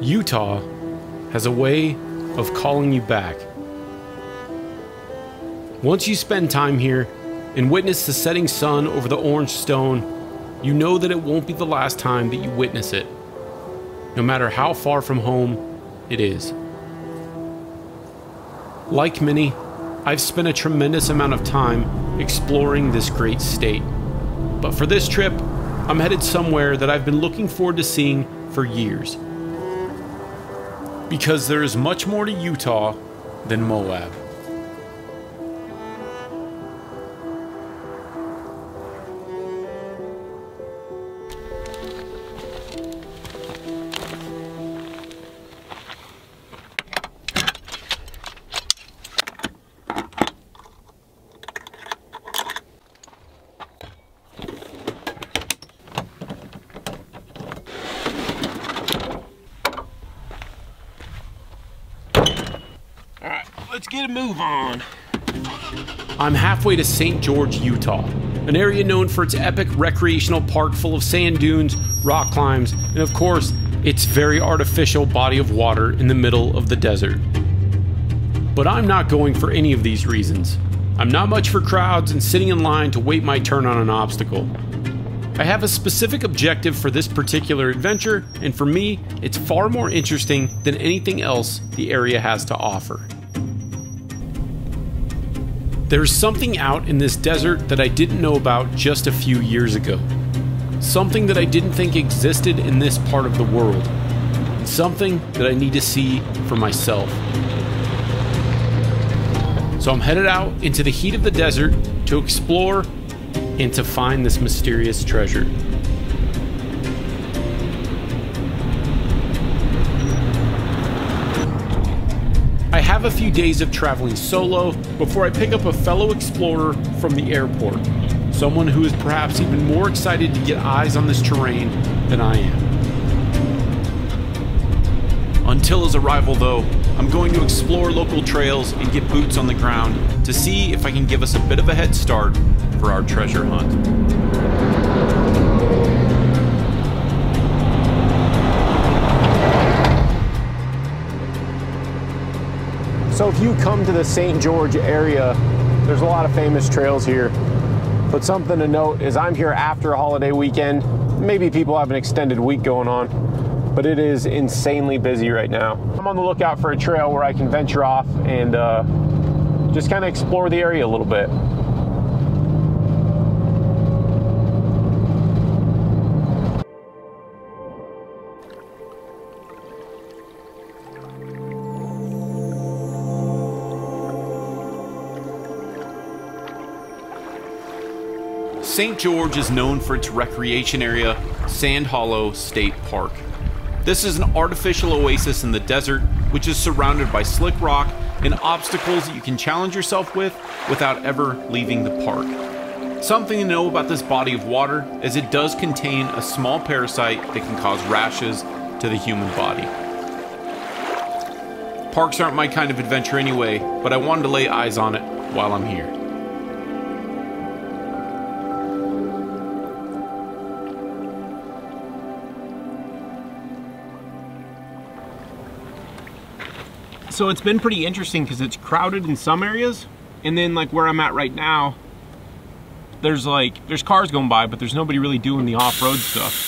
Utah has a way of calling you back. Once you spend time here and witness the setting sun over the orange stone, you know that it won't be the last time that you witness it, no matter how far from home it is. Like many, I've spent a tremendous amount of time exploring this great state. But for this trip, I'm headed somewhere that I've been looking forward to seeing for years. Because there is much more to Utah than Moab. Let's get a move on. I'm halfway to St. George, Utah, an area known for its epic recreational park full of sand dunes, rock climbs, and of course, its very artificial body of water in the middle of the desert. But I'm not going for any of these reasons. I'm not much for crowds and sitting in line to wait my turn on an obstacle. I have a specific objective for this particular adventure, and for me, it's far more interesting than anything else the area has to offer. There's something out in this desert that I didn't know about just a few years ago. Something that I didn't think existed in this part of the world. And something that I need to see for myself. So I'm headed out into the heat of the desert to explore and to find this mysterious treasure. I have a few days of traveling solo before I pick up a fellow explorer from the airport, someone who is perhaps even more excited to get eyes on this terrain than I am. Until his arrival though, I'm going to explore local trails and get boots on the ground to see if I can give us a bit of a head start for our treasure hunt. So if you come to the St. George area, there's a lot of famous trails here. But something to note is I'm here after a holiday weekend. Maybe people have an extended week going on, but it is insanely busy right now. I'm on the lookout for a trail where I can venture off and just kind of explore the area a little bit. St. George is known for its recreation area, Sand Hollow State Park. This is an artificial oasis in the desert, which is surrounded by slick rock and obstacles that you can challenge yourself with without ever leaving the park. Something to know about this body of water is it does contain a small parasite that can cause rashes to the human body. Parks aren't my kind of adventure anyway, but I wanted to lay eyes on it while I'm here. So it's been pretty interesting because it's crowded in some areas, and then like where I'm at right now, there's cars going by, but there's nobody really doing the off-road stuff.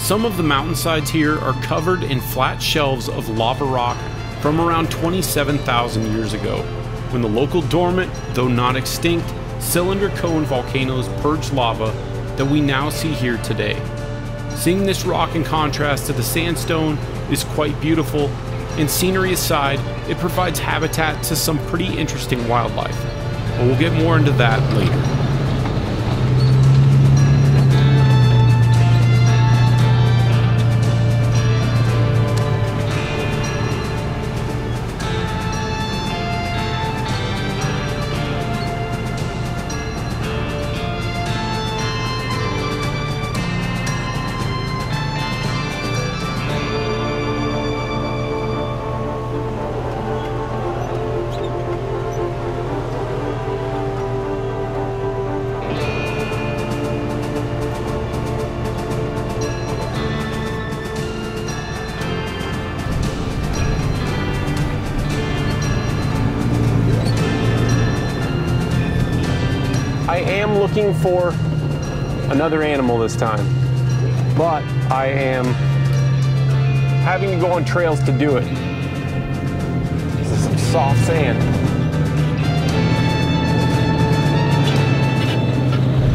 Some of the mountainsides here are covered in flat shelves of lava rock from around 27,000 years ago, when the local dormant, though not extinct, cylinder cone volcanoes purged lava that we now see here today. Seeing this rock in contrast to the sandstone is quite beautiful, and scenery aside, it provides habitat to some pretty interesting wildlife. But we'll get more into that later. I am looking for another animal this time, but I am having to go on trails to do it. This is some soft sand.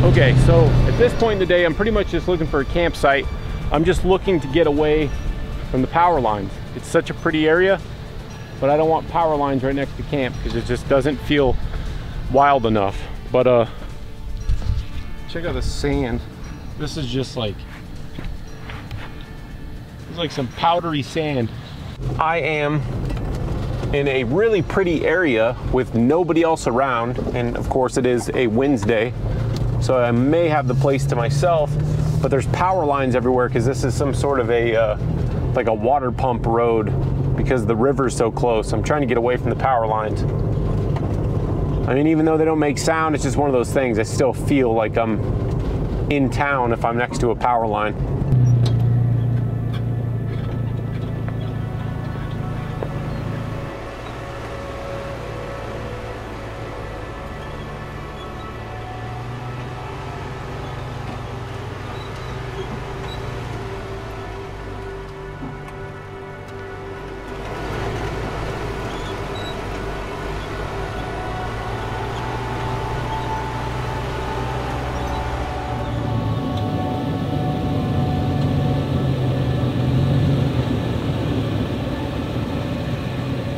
Okay, so at this point in the day, I'm pretty much just looking for a campsite. I'm just looking to get away from the power lines. It's such a pretty area, but I don't want power lines right next to camp because it just doesn't feel wild enough. But check out the sand. This is just like, it's like some powdery sand. I am in a really pretty area with nobody else around, and of course it is a Wednesday, so I may have the place to myself, but there's power lines everywhere because this is some sort of a like a water pump road because the river's so close. I'm trying to get away from the power lines. I mean, even though they don't make sound, it's just one of those things. I still feel like I'm in town if I'm next to a power line.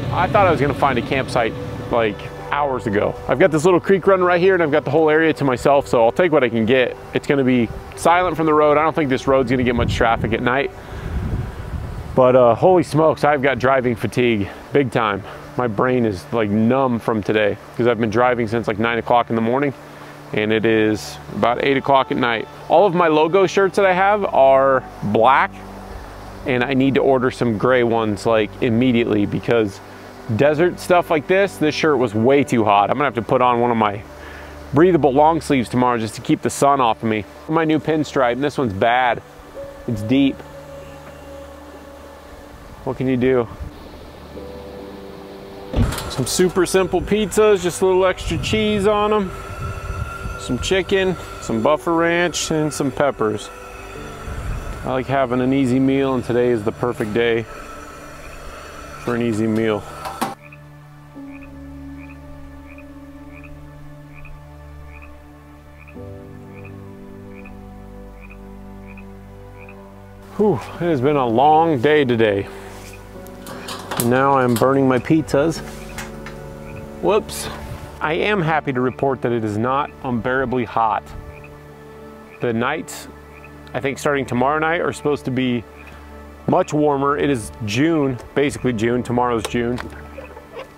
I thought I was gonna find a campsite like hours ago. I've got this little creek running right here and I've got the whole area to myself, so I'll take what I can get. It's gonna be silent from the road. I don't think this road's gonna get much traffic at night. But holy smokes, I've got driving fatigue, big time. My brain is like numb from today because I've been driving since like 9 o'clock in the morning and it is about 8 o'clock at night. All of my logo shirts that I have are black and I need to order some gray ones like immediately because desert stuff like this shirt was way too hot. I'm gonna have to put on one of my breathable long sleeves tomorrow just to keep the sun off of me. My new pinstripe, and this one's bad. It's deep. What can you do? Some super simple pizzas, just a little extra cheese on them. Some chicken, some buffer ranch, and some peppers. I like having an easy meal, and today is the perfect day for an easy meal. Whew, it has been a long day today. And now I'm burning my pizzas. Whoops. I am happy to report that it is not unbearably hot. The nights, I think starting tomorrow night, are supposed to be much warmer. It is June, basically June, tomorrow's June.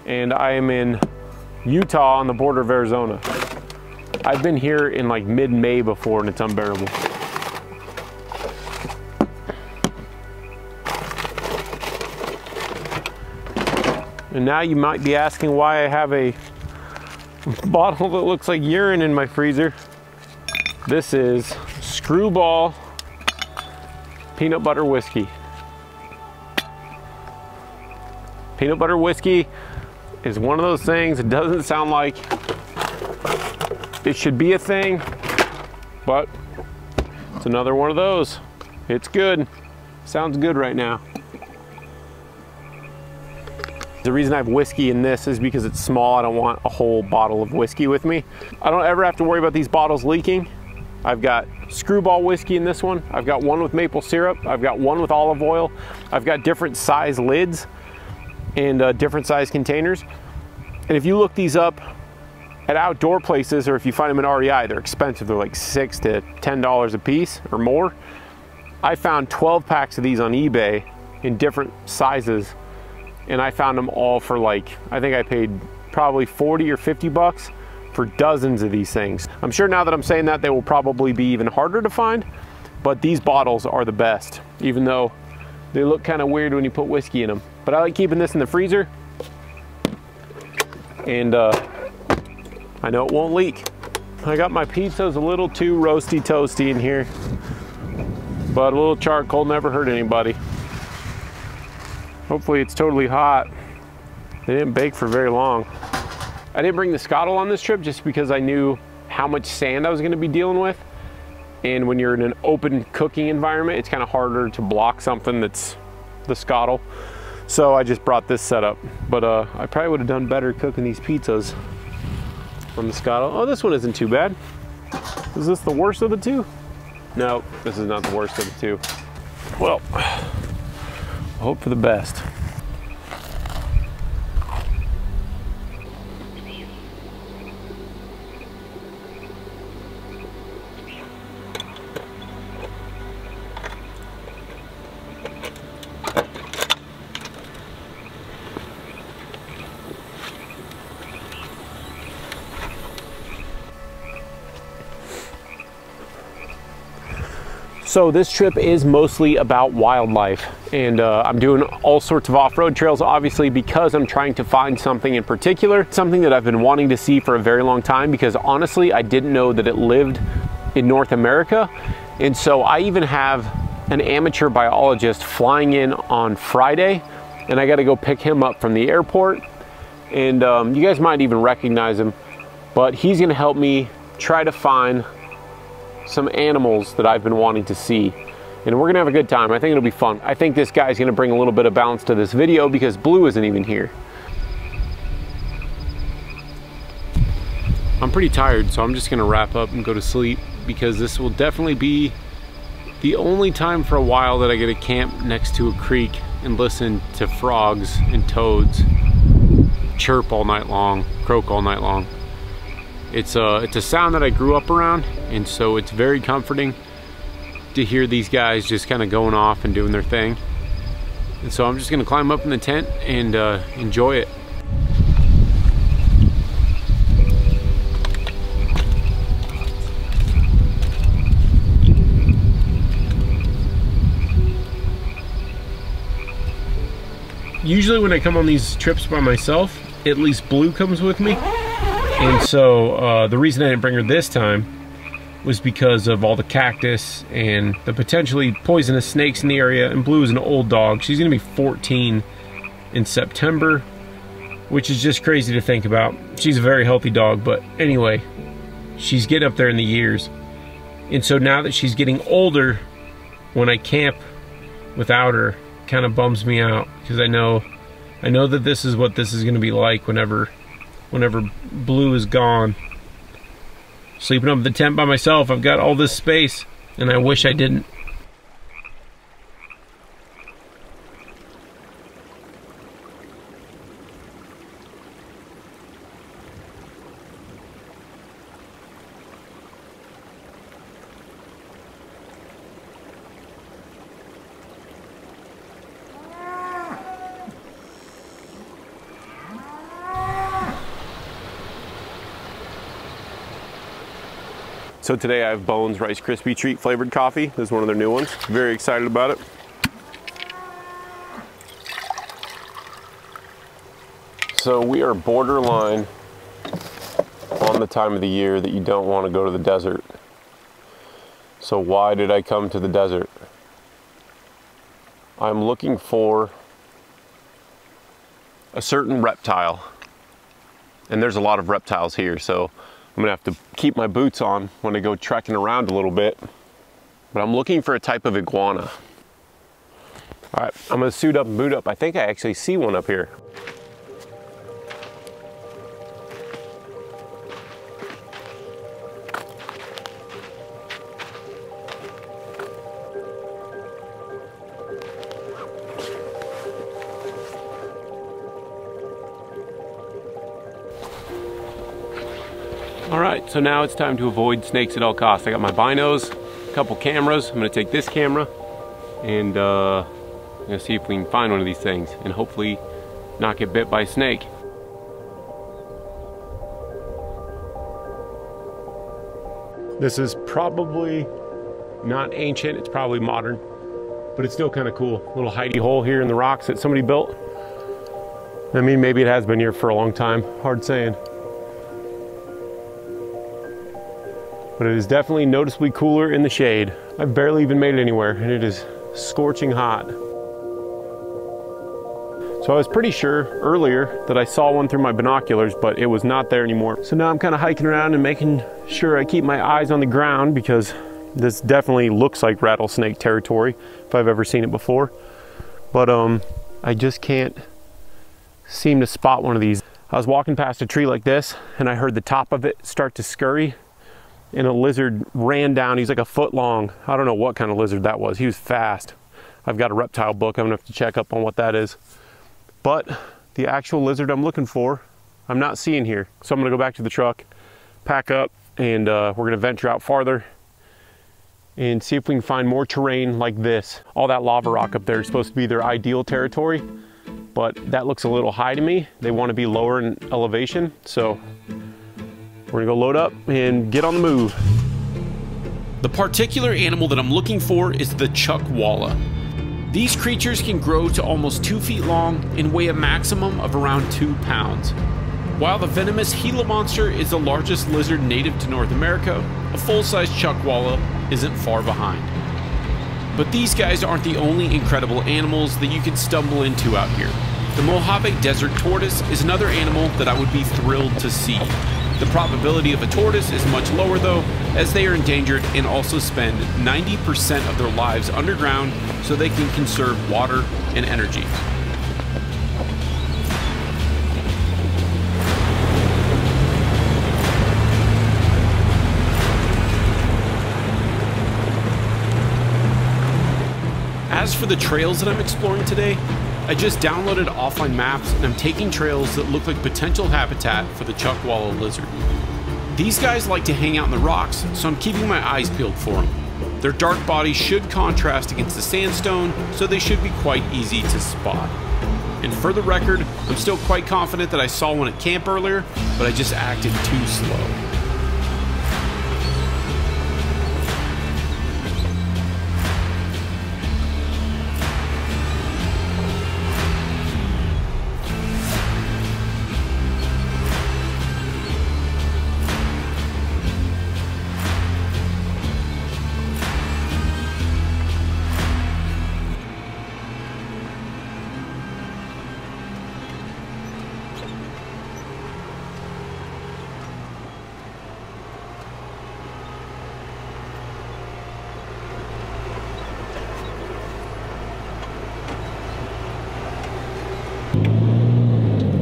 And I am in Utah on the border of Arizona. I've been here in like mid-May before and it's unbearable. And now you might be asking why I have a bottle that looks like urine in my freezer. This is Screwball peanut butter whiskey. Peanut butter whiskey is one of those things, it doesn't sound like it should be a thing, but it's another one of those. It's good. Sounds good right now. The reason I have whiskey in this is because it's small. I don't want a whole bottle of whiskey with me. I don't ever have to worry about these bottles leaking. I've got screwball whiskey in this one. I've got one with maple syrup. I've got one with olive oil. I've got different size lids and different size containers. And if you look these up at outdoor places, or if you find them in REI, they're expensive. They're like $6 to $10 a piece or more. I found 12 packs of these on eBay in different sizes, and I found them all for like, I think I paid probably 40 or 50 bucks for dozens of these things. I'm sure now that I'm saying that, they will probably be even harder to find, but these bottles are the best, even though they look kind of weird when you put whiskey in them. But I like keeping this in the freezer, and I know it won't leak. I got my pizzas a little too roasty toasty in here, but a little charcoal never hurt anybody. Hopefully it's totally hot. They didn't bake for very long. I didn't bring the scuttle on this trip just because I knew how much sand I was going to be dealing with. And when you're in an open cooking environment, it's kind of harder to block something that's the scuttle. So I just brought this setup. But I probably would have done better cooking these pizzas on the scuttle. Oh, this one isn't too bad. Is this the worst of the two? No, this is not the worst of the two. Well, hope for the best. So this trip is mostly about wildlife, and I'm doing all sorts of off-road trails, obviously, because I'm trying to find something in particular, something that I've been wanting to see for a very long time, because honestly, I didn't know that it lived in North America. And so I even have an amateur biologist flying in on Friday, and I got to go pick him up from the airport. And you guys might even recognize him, but he's going to help me try to find some animals that I've been wanting to see, and we're gonna have a good time. I think it'll be fun. I think this guy's gonna bring a little bit of balance to this video because Blue isn't even here. I'm pretty tired, so I'm just gonna wrap up and go to sleep, because this will definitely be the only time for a while that I get to camp next to a creek and listen to frogs and toads chirp all night long, croak all night long. It's a sound that I grew up around, and so it's very comforting to hear these guys just kind of going off and doing their thing. And so I'm just gonna climb up in the tent and enjoy it. Usually when I come on these trips by myself, at least Blue comes with me. And so the reason I didn't bring her this time was because of all the cactus and the potentially poisonous snakes in the area. And Blue is an old dog. She's gonna be 14 in September, which is just crazy to think about. She's a very healthy dog, but anyway, she's getting up there in the years. And so now that she's getting older, when I camp without her, kind of bums me out, because I know that this is what this is gonna be like whenever Blue is gone. Sleeping up in the tent by myself, I've got all this space, and I wish I didn't. So today I have Bones Rice Krispie Treat flavored coffee. This is one of their new ones. Very excited about it. So we are borderline on the time of the year that you don't want to go to the desert. So why did I come to the desert? I'm looking for a certain reptile. And there's a lot of reptiles here, so I'm gonna have to keep my boots on when I go trekking around a little bit. but I'm looking for a type of iguana. All right, I'm gonna suit up and boot up. I think I actually see one up here. All right, so now it's time to avoid snakes at all costs. I got my binos, a couple cameras. I'm gonna take this camera and I'm gonna see if we can find one of these things and hopefully not get bit by a snake. This is probably not ancient, it's probably modern, but it's still kind of cool. Little hidey hole here in the rocks that somebody built. I mean, maybe it has been here for a long time, hard saying. But it is definitely noticeably cooler in the shade. I've barely even made it anywhere, and it is scorching hot. So I was pretty sure earlier that I saw one through my binoculars, but it was not there anymore. So now I'm kind of hiking around and making sure I keep my eyes on the ground, because this definitely looks like rattlesnake territory if I've ever seen it before. But I just can't seem to spot one of these. I was walking past a tree like this, and I heard the top of it start to scurry, and a lizard ran down. He's like a foot long. I don't know what kind of lizard that was. He was fast. I've got a reptile book. I'm gonna have to check up on what that is. But the actual lizard I'm looking for, I'm not seeing here. So I'm gonna go back to the truck, pack up, and we're gonna venture out farther and see if we can find more terrain like this. All that lava rock up there is supposed to be their ideal territory, but that looks a little high to me. They want to be lower in elevation, so we're gonna go load up and get on the move. The particular animal that I'm looking for is the Chuckwalla. These creatures can grow to almost 2 feet long and weigh a maximum of around 2 pounds. While the venomous Gila monster is the largest lizard native to North America, a full-size Chuckwalla isn't far behind. But these guys aren't the only incredible animals that you can stumble into out here. The Mojave Desert Tortoise is another animal that I would be thrilled to see. The probability of a tortoise is much lower though, as they are endangered and also spend 90% of their lives underground so they can conserve water and energy. As for the trails that I'm exploring today, I just downloaded offline maps and I'm taking trails that look like potential habitat for the Chuckwalla lizard. These guys like to hang out in the rocks, so I'm keeping my eyes peeled for them. Their dark bodies should contrast against the sandstone, so they should be quite easy to spot. And for the record, I'm still quite confident that I saw one at camp earlier, but I just acted too slow.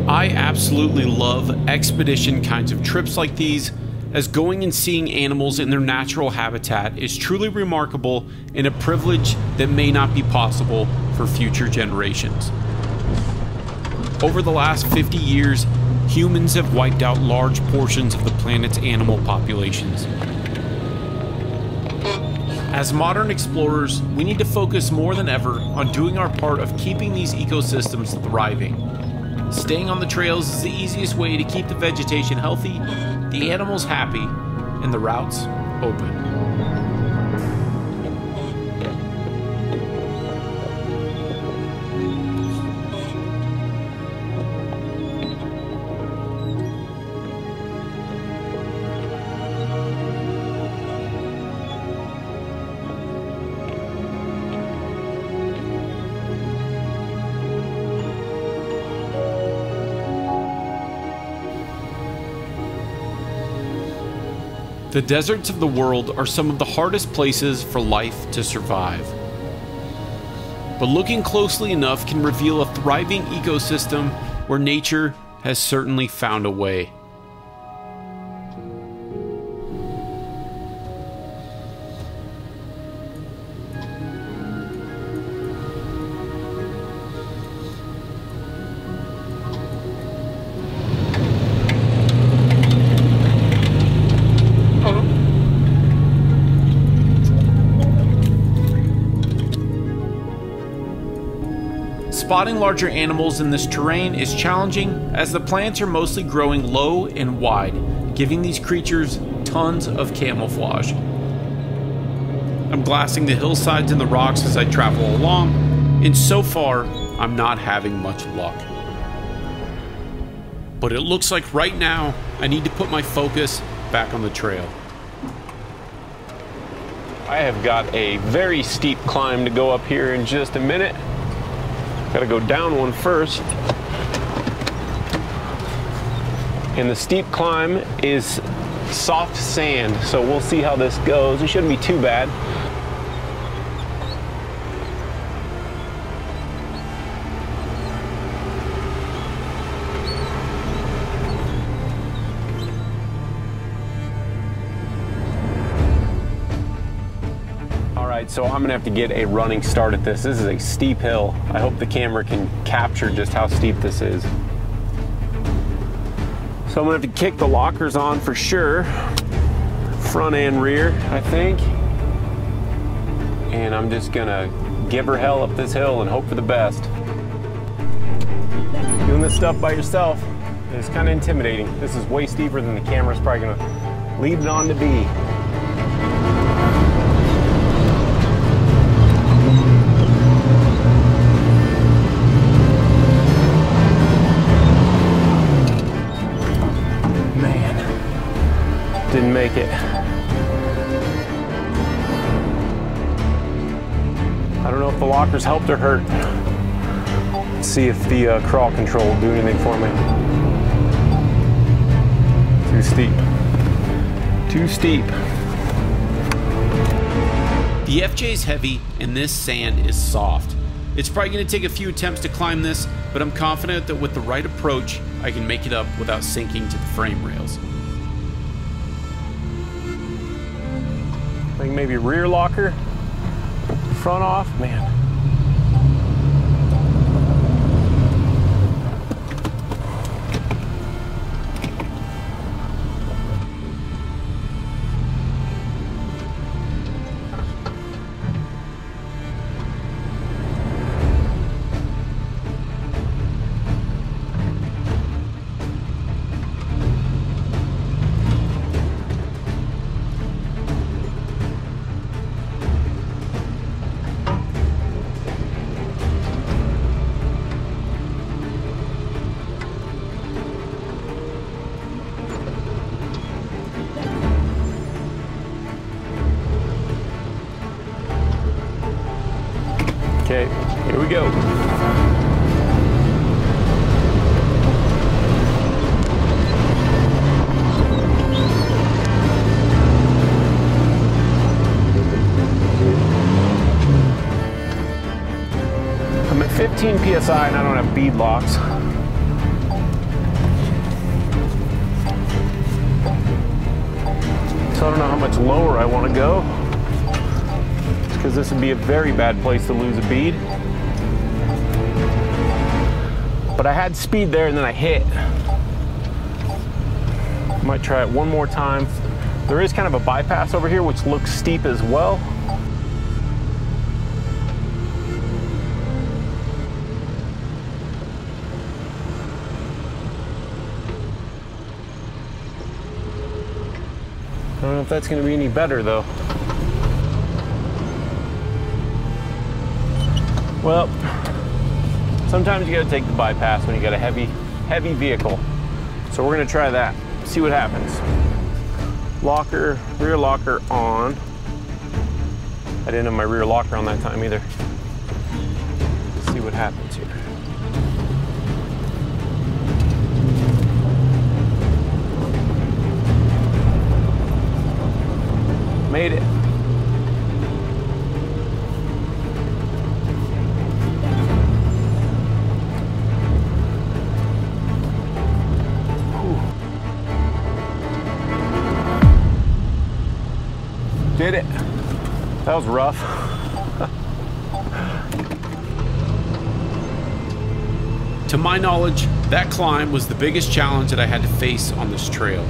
I absolutely love expedition kinds of trips like these, as going and seeing animals in their natural habitat is truly remarkable and a privilege that may not be possible for future generations. Over the last 50 years, humans have wiped out large portions of the planet's animal populations. As modern explorers, we need to focus more than ever on doing our part of keeping these ecosystems thriving. Staying on the trails is the easiest way to keep the vegetation healthy, the animals happy, and the routes open. The deserts of the world are some of the hardest places for life to survive. But looking closely enough can reveal a thriving ecosystem where nature has certainly found a way. Spotting larger animals in this terrain is challenging as the plants are mostly growing low and wide, giving these creatures tons of camouflage. I'm glassing the hillsides and the rocks as I travel along, and so far, I'm not having much luck. But it looks like right now, I need to put my focus back on the trail. I have got a very steep climb to go up here in just a minute. Gotta go down one first. And the steep climb is soft sand, so we'll see how this goes. It shouldn't be too bad. So I'm gonna have to get a running start at this. This is a steep hill. I hope the camera can capture just how steep this is. So I'm gonna have to kick the lockers on for sure. Front and rear, I think. And I'm just gonna give her hell up this hill and hope for the best. Doing this stuff by yourself is kind of intimidating. This is way steeper than the camera's probably gonna lead it on to be. Didn't make it. I don't know if the lockers helped or hurt. Let's see if the crawl control will do anything for me. Too steep. Too steep. The FJ is heavy and this sand is soft. It's probably going to take a few attempts to climb this, but I'm confident that with the right approach, I can make it up without sinking to the frame rails. I think maybe rear locker, front off, man. Okay, here we go. I'm at 15 PSI and I don't have bead locks. So I don't know how much lower I want to go, because this would be a very bad place to lose a bead. But I had speed there and then I hit. Might try it one more time. There is kind of a bypass over here which looks steep as well. I don't know if that's going to be any better though. Well, sometimes you got to take the bypass when you got a heavy vehicle. So we're going to try that. See what happens. Locker, rear locker on. I didn't have my rear locker on that time either. Let's see what happens here. Made it. Did it. That was rough. To my knowledge, that climb was the biggest challenge that I had to face on this trail.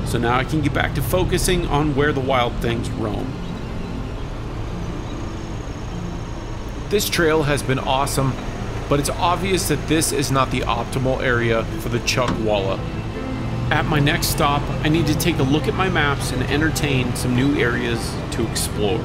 So now I can get back to focusing on where the wild things roam. This trail has been awesome, but it's obvious that this is not the optimal area for the Chuckwalla. At my next stop, I need to take a look at my maps and entertain some new areas to explore.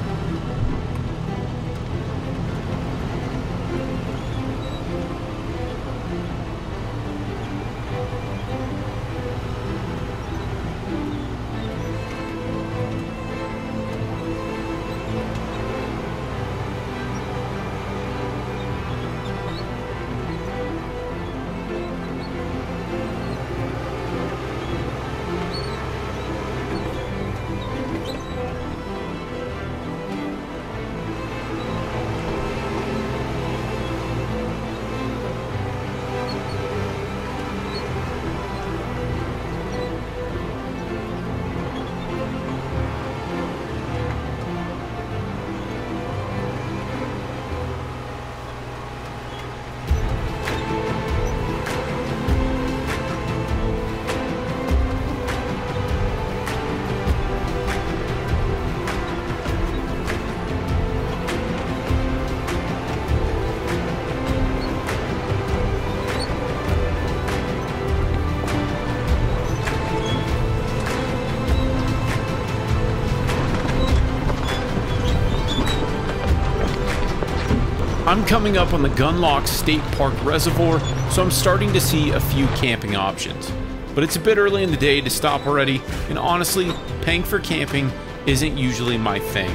I'm coming up on the Gunlock State Park Reservoir, so I'm starting to see a few camping options. But it's a bit early in the day to stop already, and honestly, paying for camping isn't usually my thing.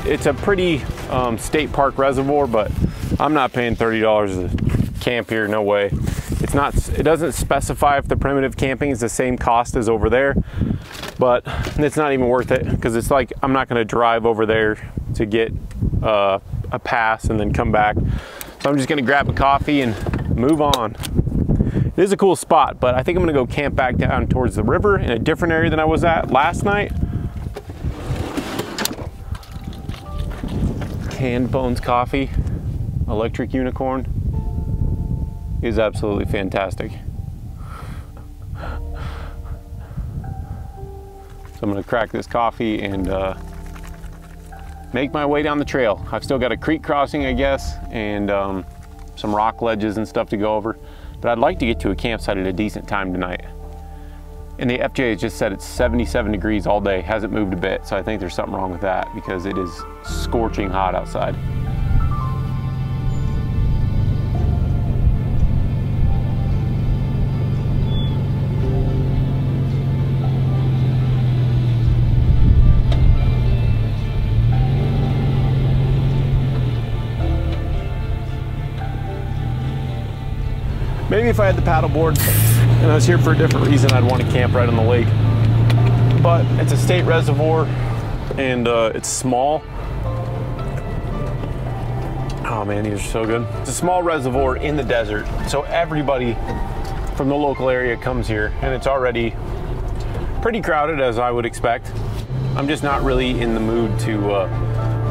It's a pretty state park reservoir, but I'm not paying $30 to camp here, no way. It doesn't specify if the primitive camping is the same cost as over there, but it's not even worth it because it's like I'm not going to drive over there to get a pass and then come back. So I'm just going to grab a coffee and move on. It is a cool spot, but I think I'm going to go camp back down towards the river in a different area than I was at last night. Canned Bones Coffee, Electric Unicorn, is absolutely fantastic. So I'm gonna crack this coffee and make my way down the trail. I've still got a creek crossing, I guess, and some rock ledges and stuff to go over. But I'd like to get to a campsite at a decent time tonight. And the FJ has just said it's 77 degrees all day, hasn't moved a bit. So I think there's something wrong with that because it is scorching hot outside. Maybe if I had the paddleboard and I was here for a different reason, I'd want to camp right on the lake. But it's a state reservoir and it's small. Oh man, these are so good. It's a small reservoir in the desert, so everybody from the local area comes here, and it's already pretty crowded as I would expect. I'm just not really in the mood to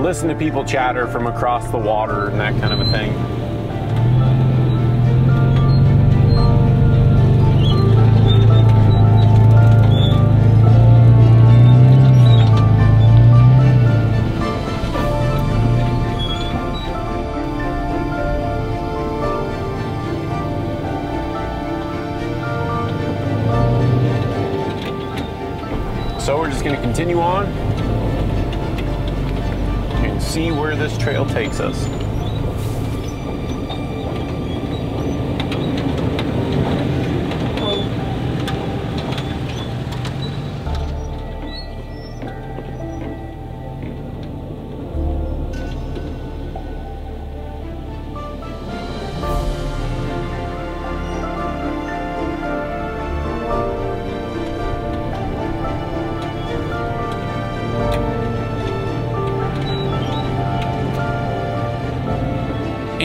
listen to people chatter from across the water and that kind of a thing. So we're just going to continue on and see where this trail takes us.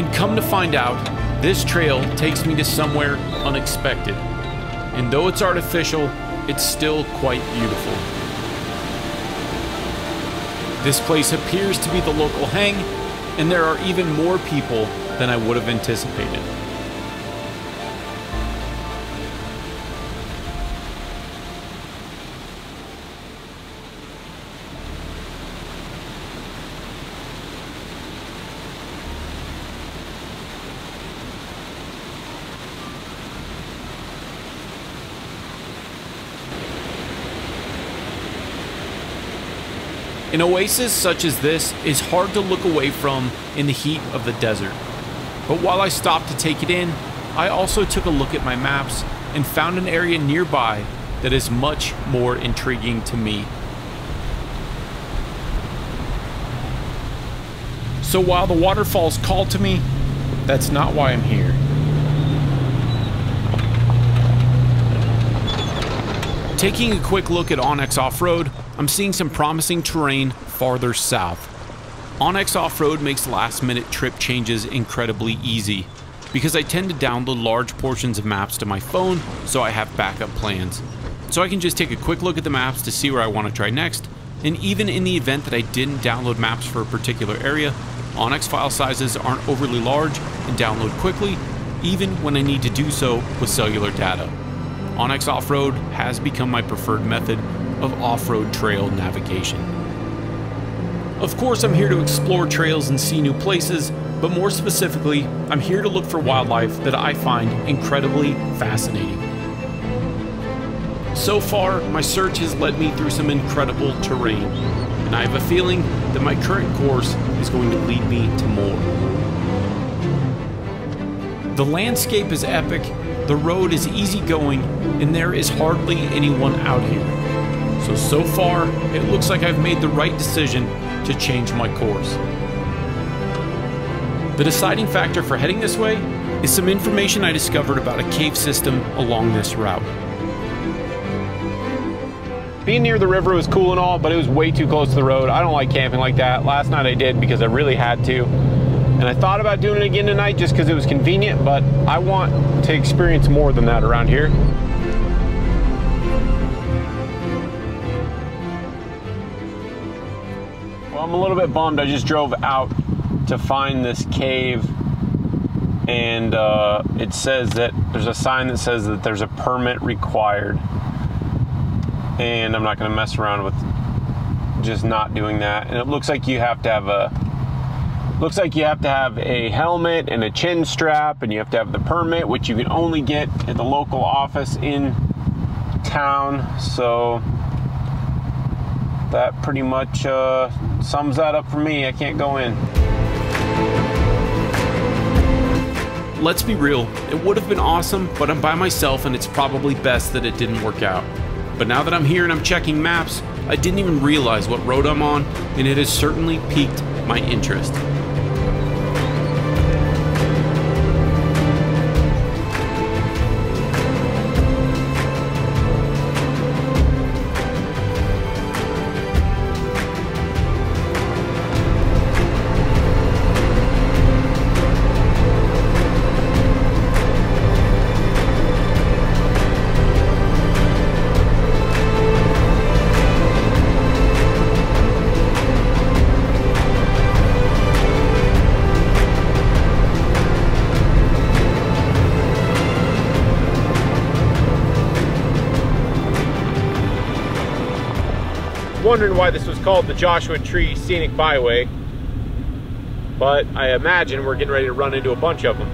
And come to find out, this trail takes me to somewhere unexpected. And though it's artificial, it's still quite beautiful. This place appears to be the local hang, and there are even more people than I would have anticipated. An oasis such as this is hard to look away from in the heat of the desert. But while I stopped to take it in, I also took a look at my maps and found an area nearby that is much more intriguing to me. So while the waterfalls call to me, that's not why I'm here. Taking a quick look at OnX Offroad, I'm seeing some promising terrain farther south. OnX Offroad makes last-minute trip changes incredibly easy, because I tend to download large portions of maps to my phone so I have backup plans. So I can just take a quick look at the maps to see where I want to try next, and even in the event that I didn't download maps for a particular area, OnX file sizes aren't overly large and download quickly, even when I need to do so with cellular data. OnX Offroad has become my preferred method of off-road trail navigation. Of course, I'm here to explore trails and see new places, but more specifically, I'm here to look for wildlife that I find incredibly fascinating. So far, my search has led me through some incredible terrain, and I have a feeling that my current course is going to lead me to more. The landscape is epic, the road is easygoing, and there is hardly anyone out here. So far, it looks like I've made the right decision to change my course. The deciding factor for heading this way is some information I discovered about a cave system along this route. Being near the river was cool and all, but it was way too close to the road. I don't like camping like that. Last night I did because I really had to. And I thought about doing it again tonight just because it was convenient, but I want to experience more than that around here. Well, I'm a little bit bummed. I just drove out to find this cave, and it says that there's a sign that says that there's a permit required. And I'm not going to mess around with just not doing that. And it looks like you have to have a helmet and a chin strap, and you have to have the permit, which you can only get at the local office in town. So that pretty much sums that up for me. I can't go in. Let's be real, it would have been awesome, but I'm by myself and it's probably best that it didn't work out. But now that I'm here and I'm checking maps, I didn't even realize what road I'm on, and it has certainly piqued my interest. Wondering why this was called the Joshua Tree Scenic Byway, but I imagine we're getting ready to run into a bunch of them.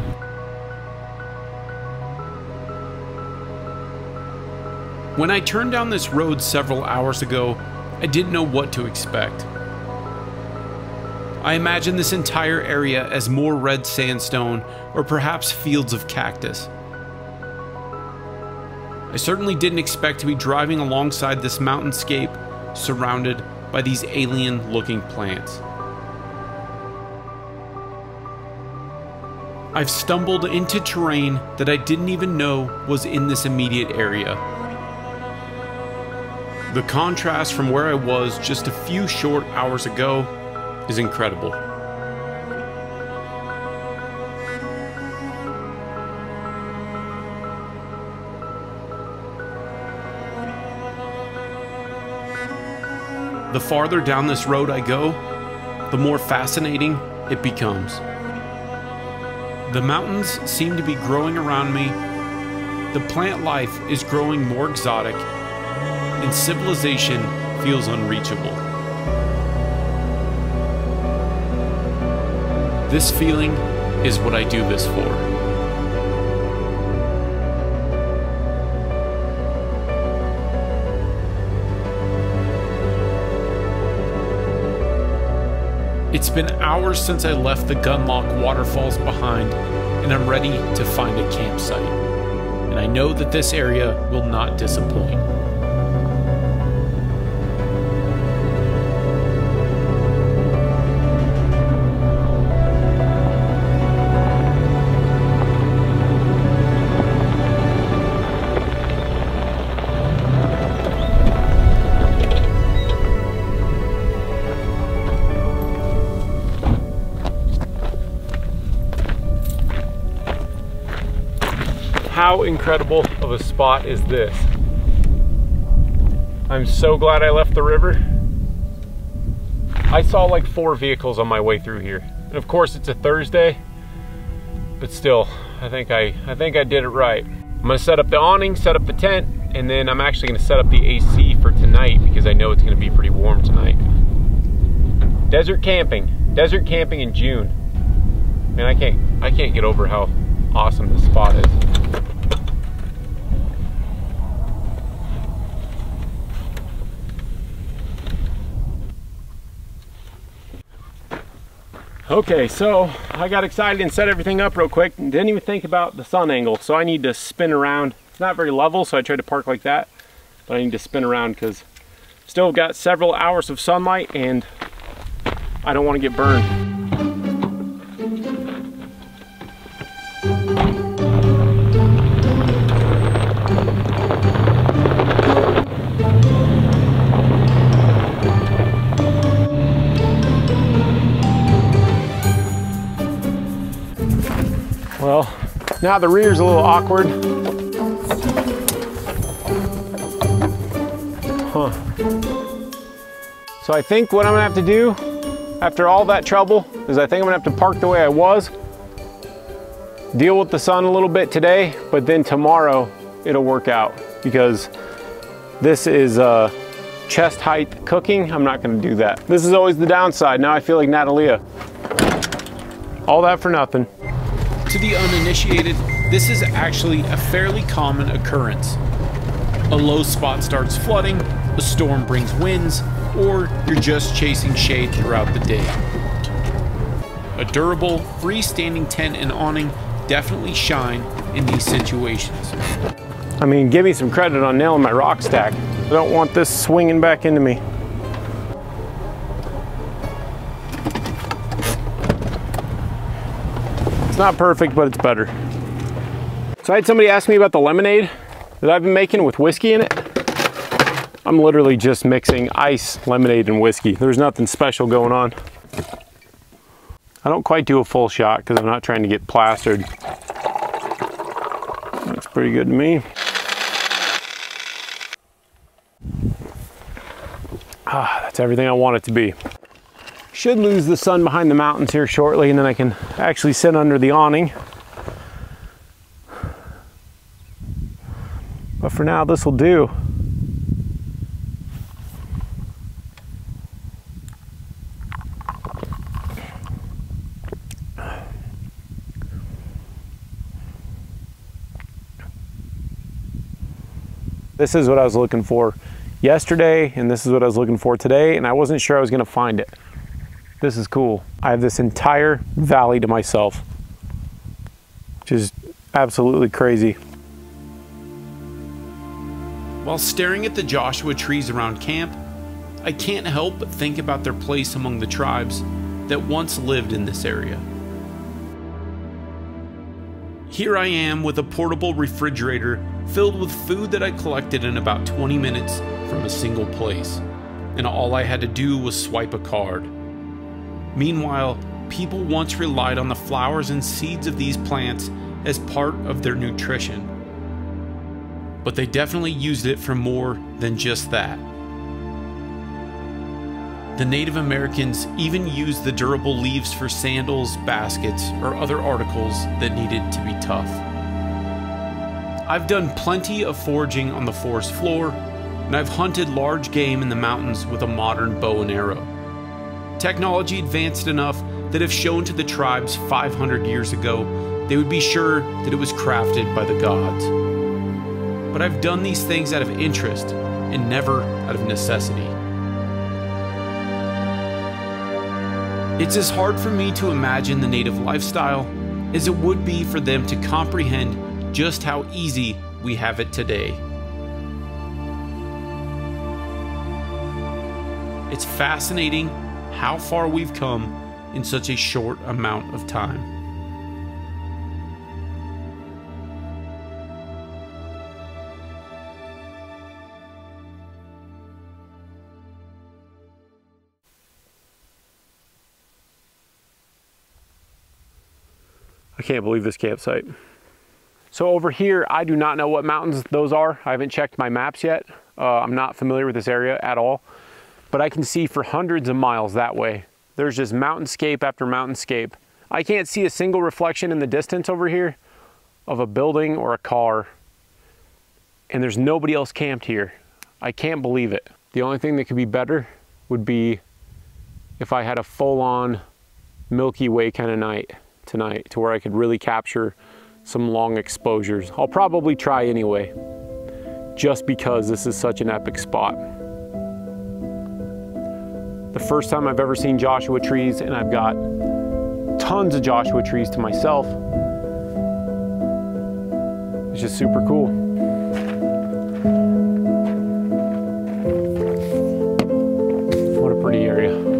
When I turned down this road several hours ago, I didn't know what to expect. I imagined this entire area as more red sandstone or perhaps fields of cactus. I certainly didn't expect to be driving alongside this mountainscape surrounded by these alien-looking plants. I've stumbled into terrain that I didn't even know was in this immediate area. The contrast from where I was just a few short hours ago is incredible. The farther down this road I go, the more fascinating it becomes. The mountains seem to be growing around me, the plant life is growing more exotic, and civilization feels unreachable. This feeling is what I do this for. It's been hours since I left the Gunlock waterfalls behind, and I'm ready to find a campsite. And I know that this area will not disappoint. How incredible of a spot is this? I'm so glad I left the river. I saw like 4 vehicles on my way through here. And of course it's a Thursday, but still, I think I did it right. I'm gonna set up the awning, set up the tent, and then I'm actually gonna set up the AC for tonight because I know it's gonna be pretty warm tonight. Desert camping in June. Man, I can't get over how awesome this spot is. Okay, so I got excited and set everything up real quick and didn't even think about the sun angle. So I need to spin around. It's not very level, so I tried to park like that, but I need to spin around because still got several hours of sunlight and I don't want to get burned. Well, now the rear's a little awkward. So I think what I'm gonna have to do after all that trouble is I think I'm gonna have to park the way I was, deal with the sun a little bit today, but then tomorrow it'll work out because this is chest height cooking. I'm not gonna do that. This is always the downside. Now I feel like Natalia. All that for nothing. To the uninitiated, this is actually a fairly common occurrence. A low spot starts flooding, a storm brings winds, or you're just chasing shade throughout the day. A durable, freestanding tent and awning definitely shine in these situations. I mean, give me some credit on nailing my rock stack. I don't want this swinging back into me. It's not perfect, but it's better. So I had somebody ask me about the lemonade that I've been making with whiskey in it. I'm literally just mixing ice, lemonade, and whiskey. There's nothing special going on. I don't quite do a full shot because I'm not trying to get plastered. Looks pretty good to me. That's everything I want it to be. Should lose the sun behind the mountains here shortly, and then I can actually sit under the awning. But for now, this will do. This is what I was looking for yesterday, and this is what I was looking for today, and I wasn't sure I was gonna find it. This is cool. I have this entire valley to myself, which is absolutely crazy. While staring at the Joshua trees around camp, I can't help but think about their place among the tribes that once lived in this area. Here I am with a portable refrigerator filled with food that I collected in about 20 minutes from a single place, and all I had to do was swipe a card. Meanwhile, people once relied on the flowers and seeds of these plants as part of their nutrition. But they definitely used it for more than just that. The Native Americans even used the durable leaves for sandals, baskets, or other articles that needed to be tough. I've done plenty of foraging on the forest floor, and I've hunted large game in the mountains with a modern bow and arrow. Technology advanced enough that if shown to the tribes 500 years ago, they would be sure that it was crafted by the gods. But I've done these things out of interest and never out of necessity. It's as hard for me to imagine the native lifestyle as it would be for them to comprehend just how easy we have it today. It's fascinating how far we've come in such a short amount of time. I can't believe this campsite. So over here, I do not know what mountains those are. I haven't checked my maps yet. I'm not familiar with this area at all, but I can see for hundreds of miles that way. There's just mountainscape after mountainscape. I can't see a single reflection in the distance over here of a building or a car, and there's nobody else camped here. I can't believe it. The only thing that could be better would be if I had a full-on Milky Way kind of night tonight, to where I could really capture some long exposures. I'll probably try anyway, just because this is such an epic spot. The first time I've ever seen Joshua trees, and I've got tons of Joshua trees to myself. It's just super cool. What a pretty area.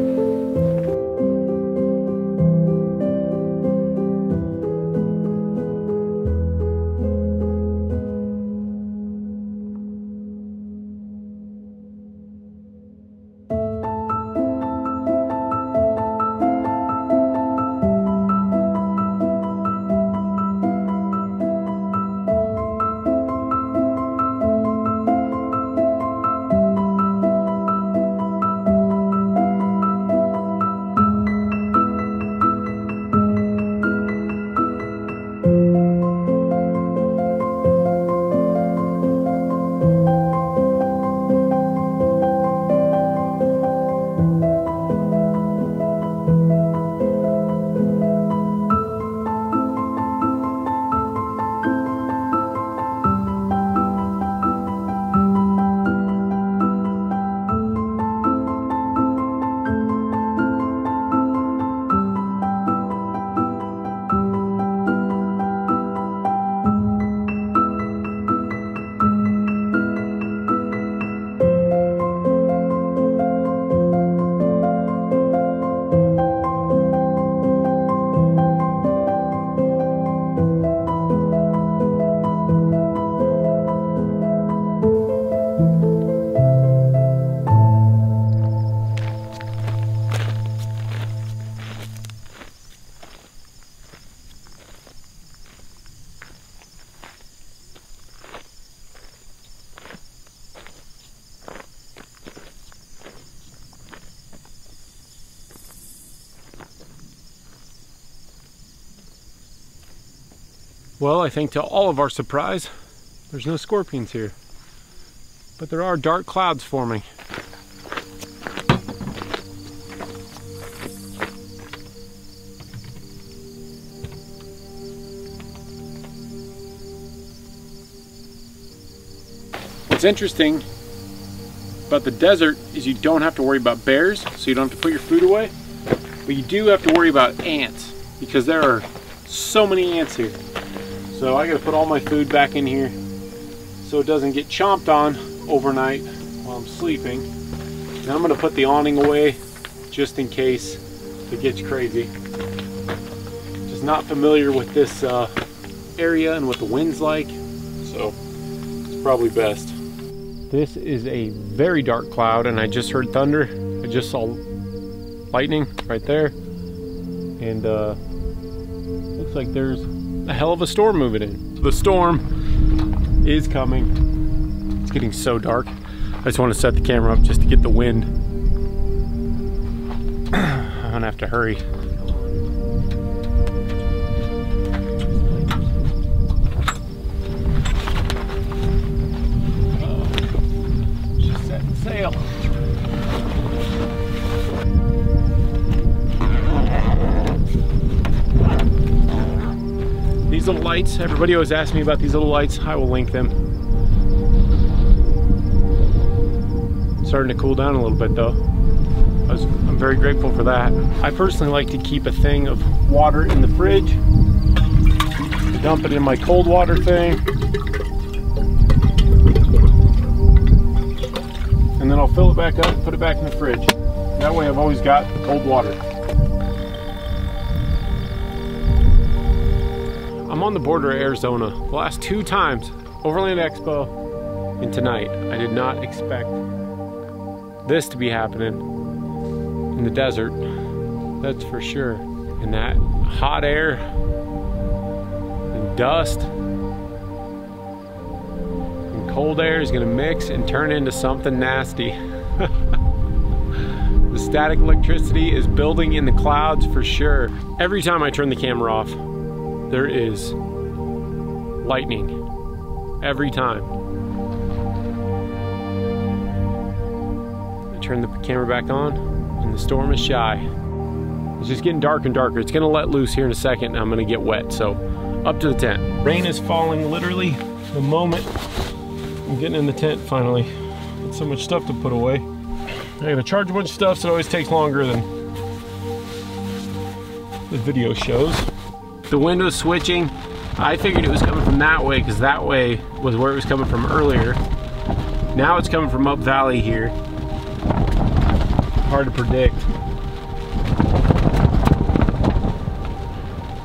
Well, I think to all of our surprise, there's no scorpions here, but there are dark clouds forming. What's interesting about the desert is you don't have to worry about bears, so you don't have to put your food away, but you do have to worry about ants, because there are so many ants here. So I gotta put all my food back in here so it doesn't get chomped on overnight while I'm sleeping. And I'm gonna put the awning away just in case it gets crazy. Just not familiar with this area and what the wind's like, so it's probably best. This is a very dark cloud, and I just heard thunder. I just saw lightning right there, and looks like there's a hell of a storm moving in. The storm is coming. It's getting so dark. I just want to set the camera up just to get the wind. gonna have to hurry. She's setting sail. These little lights, everybody always asks me about these little lights. I will link them. Starting to cool down a little bit though. I'm very grateful for that. I personally like to keep a thing of water in the fridge. Dump it in my cold water thing. And then I'll fill it back up and put it back in the fridge. That way I've always got cold water. I'm on the border of Arizona. The last 2 times, Overland Expo and tonight, I did not expect this to be happening in the desert. That's for sure. And that hot air and dust and cold air is gonna mix and turn into something nasty. The static electricity is building in the clouds for sure. Every time I turn the camera off, there is lightning. Every time. I turn the camera back on and the storm is shy. It's just getting darker and darker. It's gonna let loose here in a second and I'm gonna get wet. So up to the tent. Rain is falling literally the moment I'm getting in the tent finally. Got so much stuff to put away. I gotta charge a bunch of stuff, so it always takes longer than the video shows. The wind was switching. I figured it was coming from that way because that way was where it was coming from earlier. Now it's coming from up valley here. Hard to predict.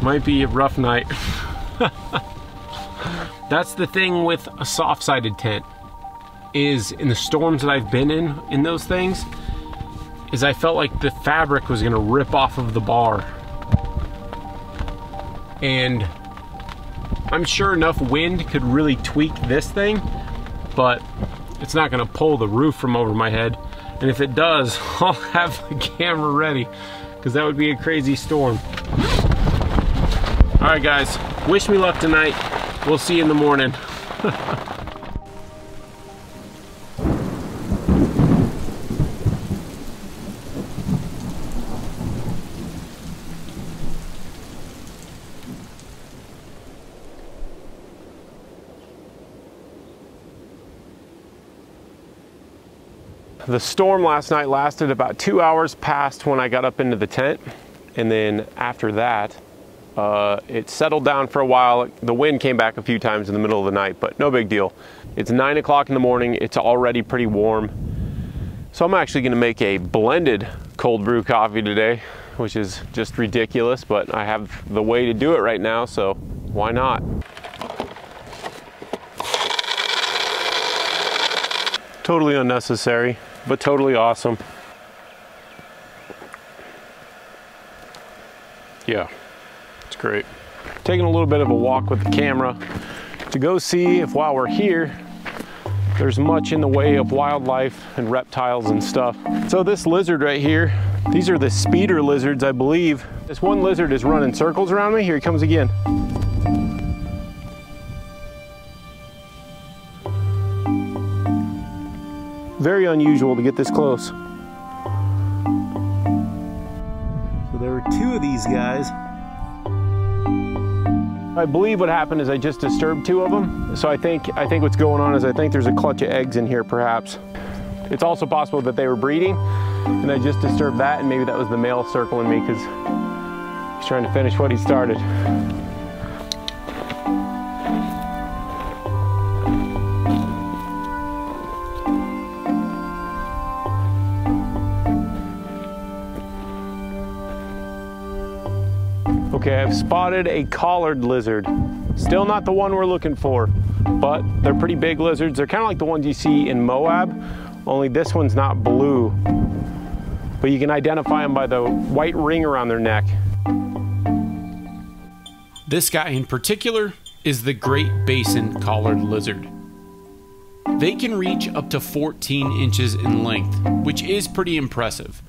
Might be a rough night. That's the thing with a soft-sided tent, is in the storms that I've been in those things, is I felt like the fabric was gonna rip off of the bar. And I'm sure enough wind could really tweak this thing, but it's not gonna pull the roof from over my head. And if it does, I'll have the camera ready, because that would be a crazy storm. All right guys, wish me luck tonight. We'll see you in the morning. The storm last night lasted about 2 hours past when I got up into the tent. And then after that, it settled down for a while. The wind came back a few times in the middle of the night, but no big deal. It's 9 o'clock in the morning. It's already pretty warm. So I'm actually gonna make a blended cold brew coffee today, which is just ridiculous, but I have the way to do it right now, so why not? Totally unnecessary, but totally awesome. Yeah, it's great. Taking a little bit of a walk with the camera to go see if while we're here, there's much in the way of wildlife and reptiles and stuff. So this lizard right here, these are the speeder lizards, I believe. This one lizard is running circles around me. Here he comes again. Very unusual to get this close. So there were 2 of these guys. I believe what happened is I just disturbed 2 of them. So I think what's going on is I think there's a clutch of eggs in here perhaps. It's also possible that they were breeding and I just disturbed that, and maybe that was the male circling me because he's trying to finish what he started. Okay, I've spotted a collared lizard. Still not the one we're looking for, but they're pretty big lizards. They're kind of like the ones you see in Moab, only this one's not blue. But you can identify them by the white ring around their neck. This guy in particular is the Great Basin collared lizard. They can reach up to 14 inches in length, which is pretty impressive.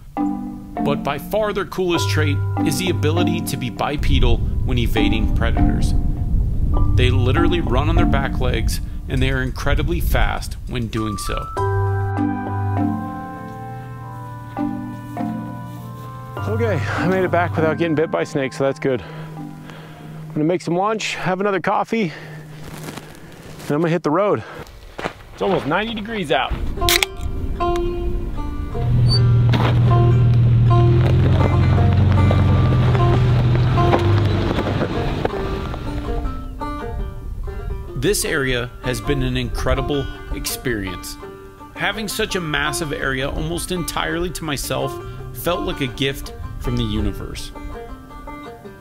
but by far their coolest trait is the ability to be bipedal when evading predators. They literally run on their back legs, and they are incredibly fast when doing so. Okay, I made it back without getting bit by snakes, so that's good. I'm gonna make some lunch, have another coffee, and I'm gonna hit the road. It's almost 90 degrees out. This area has been an incredible experience. Having such a massive area almost entirely to myself felt like a gift from the universe.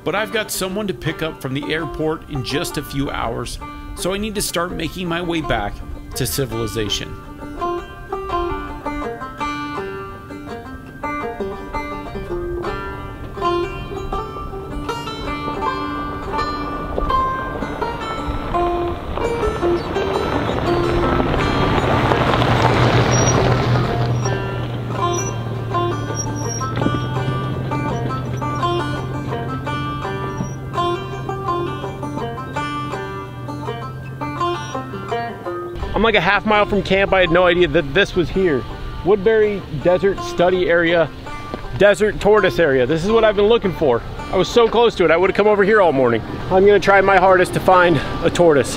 But I've got someone to pick up from the airport in just a few hours, so I need to start making my way back to civilization. I'm like a half mile from camp. I had no idea that this was here. Woodbury Desert Study Area, Desert Tortoise Area. This is what I've been looking for. I was so close to it. I would have come over here all morning. I'm gonna try my hardest to find a tortoise.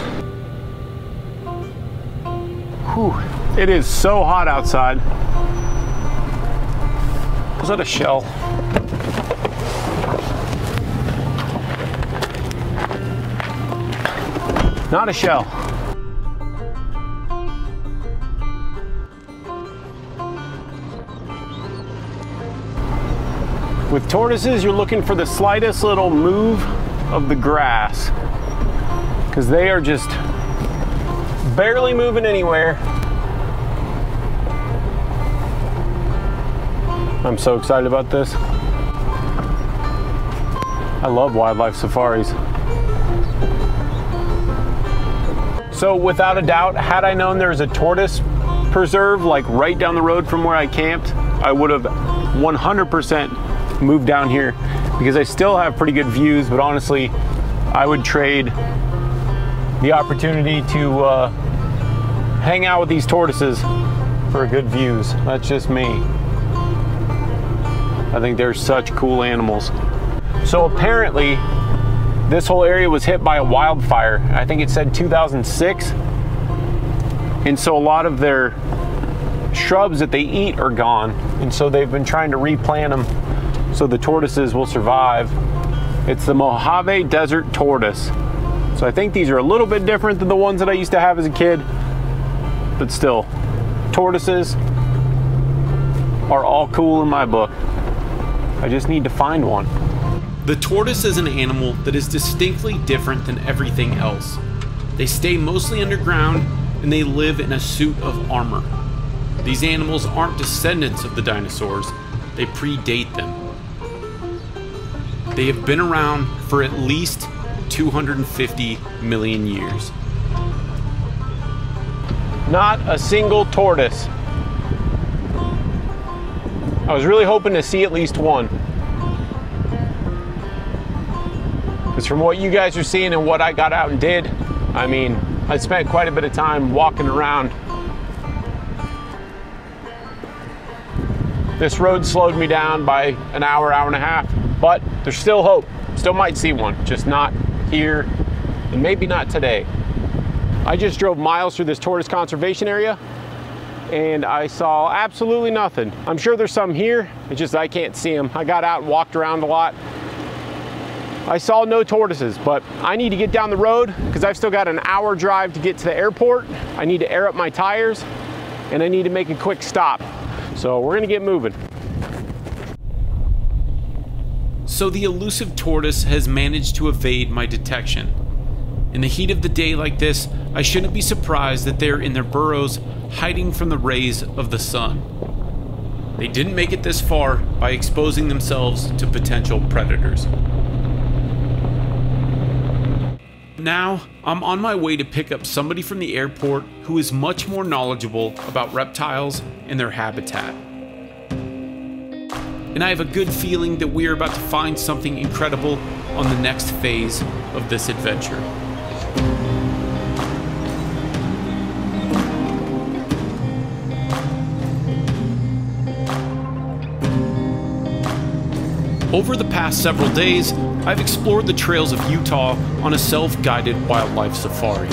Whew, it is so hot outside. Is that a shell? Not a shell. With tortoises, you're looking for the slightest little move of the grass, because they are just barely moving anywhere. I'm so excited about this. I love wildlife safaris. So without a doubt, had I known there was a tortoise preserve like right down the road from where I camped, I would have 100% moved down here, because I still have pretty good views, but honestly, I would trade the opportunity to hang out with these tortoises for good views. That's just me. I think they're such cool animals. So apparently, this whole area was hit by a wildfire. I think it said 2006. And so a lot of their shrubs that they eat are gone. And so they've been trying to replant them so the tortoises will survive. It's the Mojave Desert Tortoise. So I think these are a little bit different than the ones that I used to have as a kid, but still, tortoises are all cool in my book. I just need to find one. The tortoise is an animal that is distinctly different than everything else. They stay mostly underground, and they live in a suit of armor. These animals aren't descendants of the dinosaurs, they predate them. They have been around for at least 250 million years. Not a single tortoise. I was really hoping to see at least one. Because from what you guys are seeing and what I got out and did, I mean, I spent quite a bit of time walking around. This road slowed me down by an hour, hour and a half, but there's still hope. Still might see one, just not here, and maybe not today. I just drove miles through this tortoise conservation area, and I saw absolutely nothing. I'm sure there's some here, it's just I can't see them. I got out and walked around a lot. I saw no tortoises, but I need to get down the road because I've still got an hour drive to get to the airport. I need to air up my tires, and I need to make a quick stop. So we're gonna get moving. So the elusive tortoise has managed to evade my detection. In the heat of the day like this, I shouldn't be surprised that they're in their burrows, hiding from the rays of the sun. They didn't make it this far by exposing themselves to potential predators. Now, I'm on my way to pick up somebody from the airport who is much more knowledgeable about reptiles and their habitat. and I have a good feeling that we are about to find something incredible on the next phase of this adventure. Over the past several days, I've explored the trails of Utah on a self-guided wildlife safari.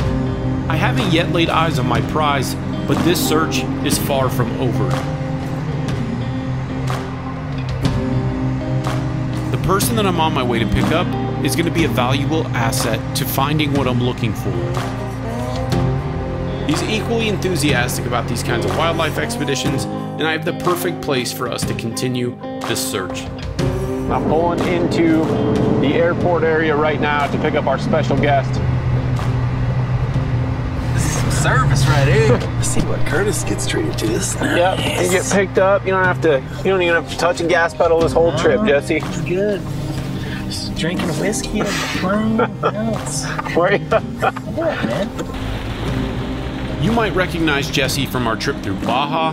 I haven't yet laid eyes on my prize, but this search is far from over. The person that I'm on my way to pick up is going to be a valuable asset to finding what I'm looking for. He's equally enthusiastic about these kinds of wildlife expeditions, and I have the perfect place for us to continue this search. I'm pulling into the airport area right now to pick up our special guest. This is some service right here. Let's see what Curtis gets treated to. This is nice. Yep, you get picked up. You don't even have to touch a gas pedal this whole trip, Jesse. It's good. Just drinking whiskey on the plane. Where are you? Yeah, man. You might recognize Jesse from our trip through Baja,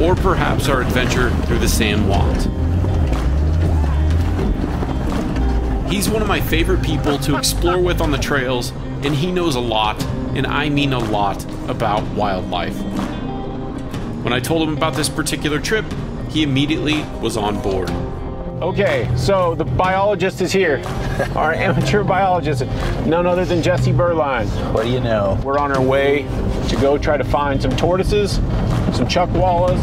or perhaps our adventure through the San Juans. He's one of my favorite people to explore with on the trails, and he knows a lot, and I mean a lot, about wildlife. When I told him about this particular trip, he immediately was on board. Okay, so the biologist is here. Our amateur biologist, none other than Jesse Berline. What do you know? We're on our way to go try to find some tortoises, some chuckwallas,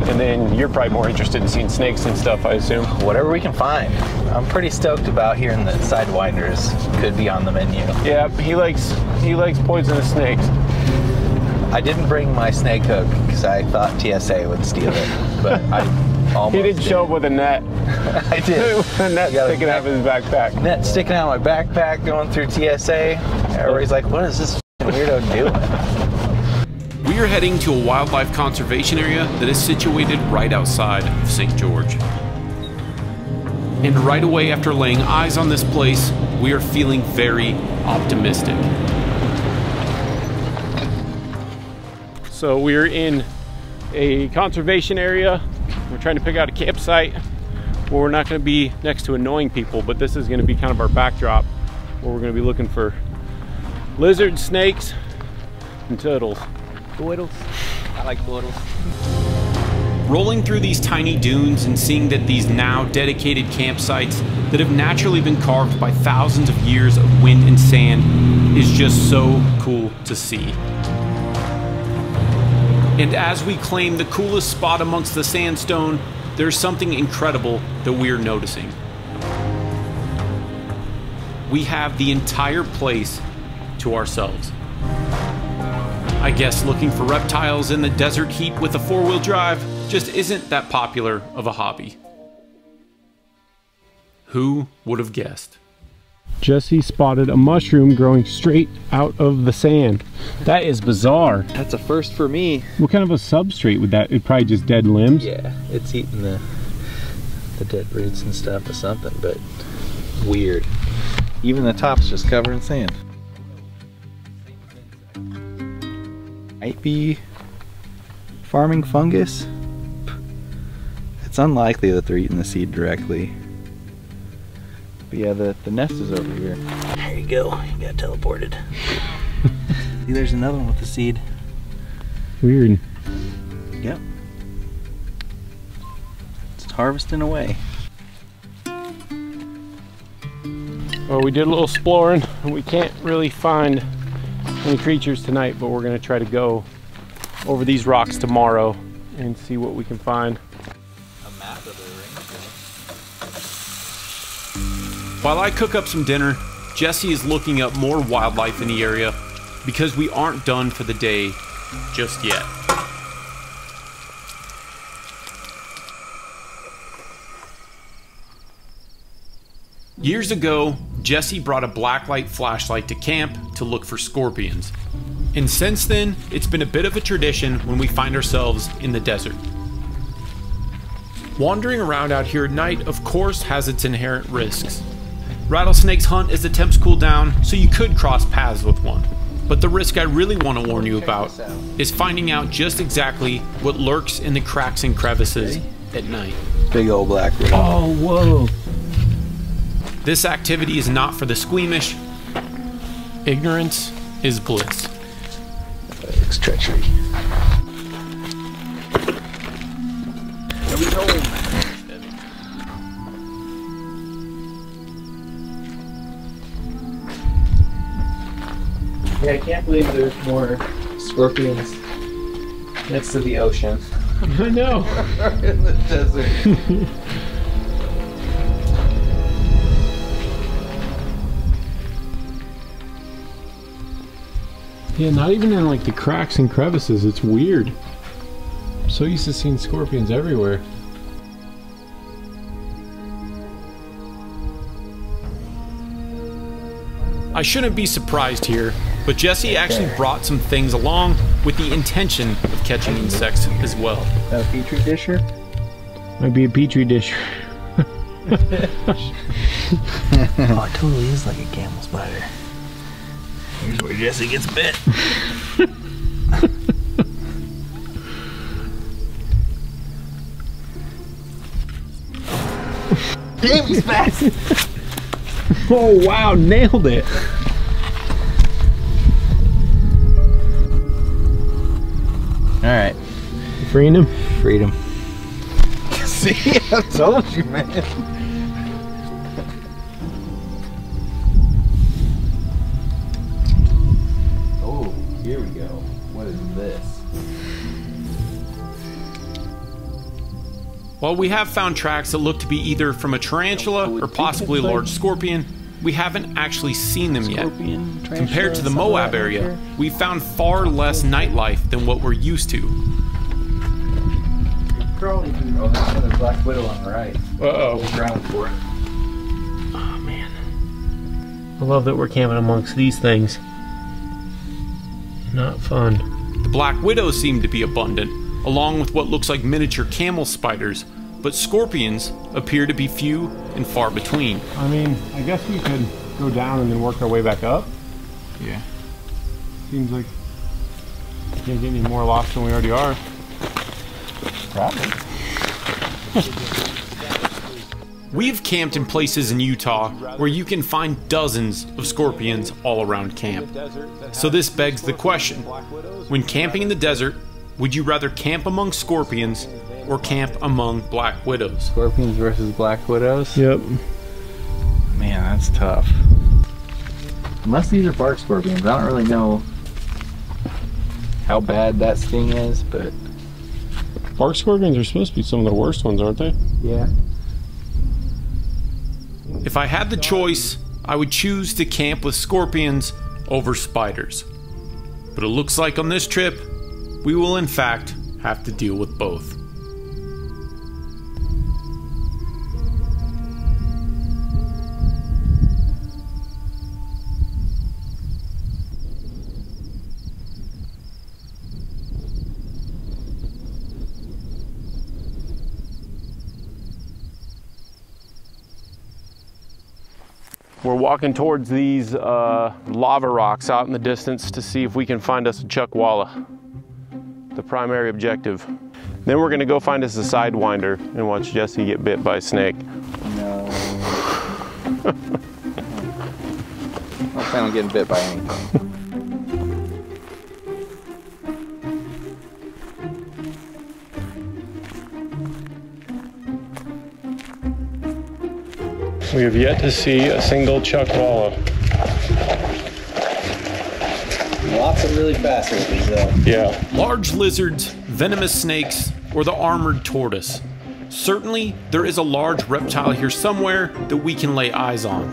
and then you're probably more interested in seeing snakes and stuff, I assume. Whatever we can find. I'm pretty stoked about hearing that sidewinders could be on the menu. Yeah, he likes poisonous snakes. I didn't bring my snake hook because I thought TSA would steal it, but I almost He did show up with a net. I did. A net sticking out of his backpack. Net sticking out of my backpack going through TSA. Everybody's like, what is this weirdo doing? We are heading to a wildlife conservation area that is situated right outside of St. George. And right away after laying eyes on this place, we are feeling very optimistic. So we're in a conservation area. We're trying to pick out a campsite where we're not going to be next to annoying people, but this is going to be kind of our backdrop where we're going to be looking for lizards, snakes, and turtles. Boodles. I like boodles. Rolling through these tiny dunes and seeing that these now dedicated campsites that have naturally been carved by thousands of years of wind and sand is just so cool to see. And as we claim the coolest spot amongst the sandstone, there's something incredible that we're noticing. We have the entire place to ourselves. I guess looking for reptiles in the desert heat with a four-wheel drive just isn't that popular of a hobby. Who would have guessed? Jesse spotted a mushroom growing straight out of the sand. That is bizarre. That's a first for me. What kind of a substrate would that? It'd probably just dead limbs? Yeah, it's eating the dead roots and stuff or something, but weird. Even the top's just covered in sand. Might be farming fungus. It's unlikely that they're eating the seed directly. But yeah, the nest is over here. There you go. You got teleported. See, there's another one with the seed. Weird. Yep. It's harvesting away. Well, we did a little exploring, and we can't really find any creatures tonight, but we're going to try to go over these rocks tomorrow and see what we can find. A map of the range. While I cook up some dinner, Jesse is looking up more wildlife in the area because we aren't done for the day just yet. Years ago, Jesse brought a blacklight flashlight to camp to look for scorpions. And since then, it's been a bit of a tradition when we find ourselves in the desert. Wandering around out here at night, of course, has its inherent risks. Rattlesnakes hunt as the temps cool down, so you could cross paths with one. But the risk I really want to warn you about is finding out just exactly what lurks in the cracks and crevices at night. Big old black widow. Oh, whoa. This activity is not for the squeamish. Ignorance is bliss. It's treachery. Yeah, I can't believe there's more scorpions next to the ocean. I know. In the desert. Yeah, not even in like the cracks and crevices. It's weird. I'm so used to seeing scorpions everywhere. I shouldn't be surprised here, but Jesse actually brought some things along with the intention of catching insects as well. A petri disher? Might be a petri dish. Oh, it totally is like a camel spider. Here's where Jesse gets bit. Damn, he's fast! Oh wow, nailed it. Alright. Freeing him? Freed him. See, I told you, man. Oh, here we go. What is this? While we have found tracks that look to be either from a tarantula or possibly a large scorpion, we haven't actually seen them yet. Compared to the Moab area, we found far less nightlife than what we're used to. Oh, there's another black widow on the right. Uh-oh. Ground for it. Oh man. I love that we're camping amongst these things. Not fun. The black widows seem to be abundant, along with what looks like miniature camel spiders, but scorpions appear to be few and far between. I mean, I guess we could go down and then work our way back up. Yeah. Seems like we can't get any more lost than we already are. Probably. We've camped in places in Utah where you can find dozens of scorpions all around camp. So this begs the question, when camping in the desert, would you rather camp among scorpions or camp among black widows? Scorpions versus black widows? Yep. Man, that's tough. Unless these are bark scorpions, I don't really know how bad that sting is, but... Bark scorpions are supposed to be some of the worst ones, aren't they? Yeah. If I had the choice, I would choose to camp with scorpions over spiders. But it looks like on this trip, we will in fact have to deal with both. We're walking towards these lava rocks out in the distance to see if we can find us a Chuckwalla, the primary objective. Then we're gonna go find us a sidewinder and watch Jesse get bit by a snake. No. I don't plan on getting bit by anything. We have yet to see a single Chuckwalla. Lots of really fast ones though. Yeah. Large lizards, venomous snakes, or the armored tortoise. Certainly, there is a large reptile here somewhere that we can lay eyes on.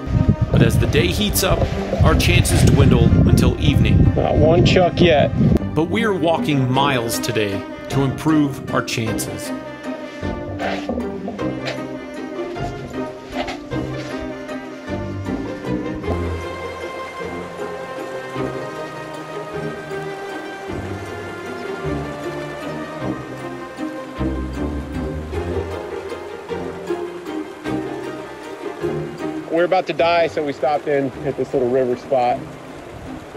But as the day heats up, our chances dwindle until evening. Not one Chuck yet. But we are walking miles today to improve our chances. We're about to die, so we stopped in at this little river spot.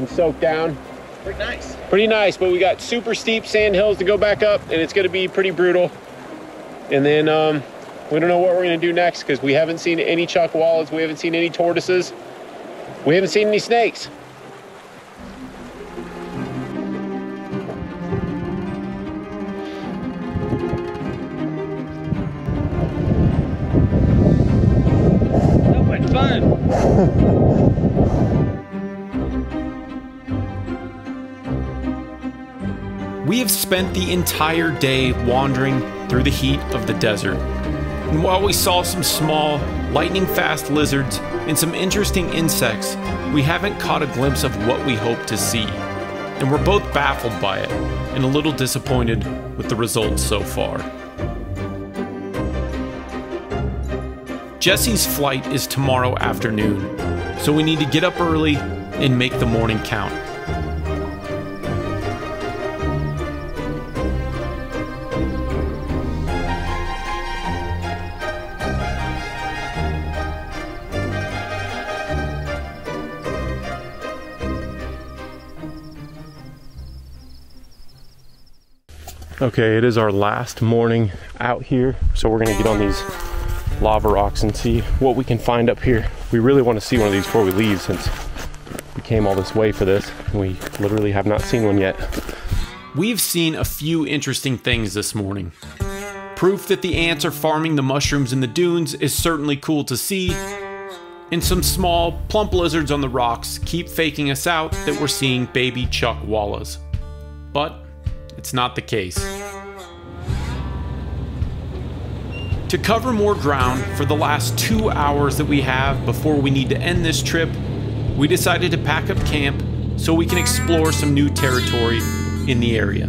and soak down. Pretty nice. Pretty nice, but we got super steep sand hills to go back up, and it's gonna be pretty brutal. And then we don't know what we're gonna do next because we haven't seen any chuckwallas, we haven't seen any tortoises, we haven't seen any snakes. So much fun. We have spent the entire day wandering through the heat of the desert. And while we saw some small, lightning-fast lizards and some interesting insects, we haven't caught a glimpse of what we hoped to see. And we're both baffled by it and a little disappointed with the results so far. Jesse's flight is tomorrow afternoon, so we need to get up early and make the morning count. Okay, it is our last morning out here, so we're gonna get on these lava rocks and see what we can find up here. We really want to see one of these before we leave since we came all this way for this and we literally have not seen one yet. We've seen a few interesting things this morning. Proof that the ants are farming the mushrooms in the dunes is certainly cool to see, and some small, plump lizards on the rocks keep faking us out that we're seeing baby chuckwallas. But it's not the case. To cover more ground for the last 2 hours that we have before we need to end this trip, we decided to pack up camp so we can explore some new territory in the area.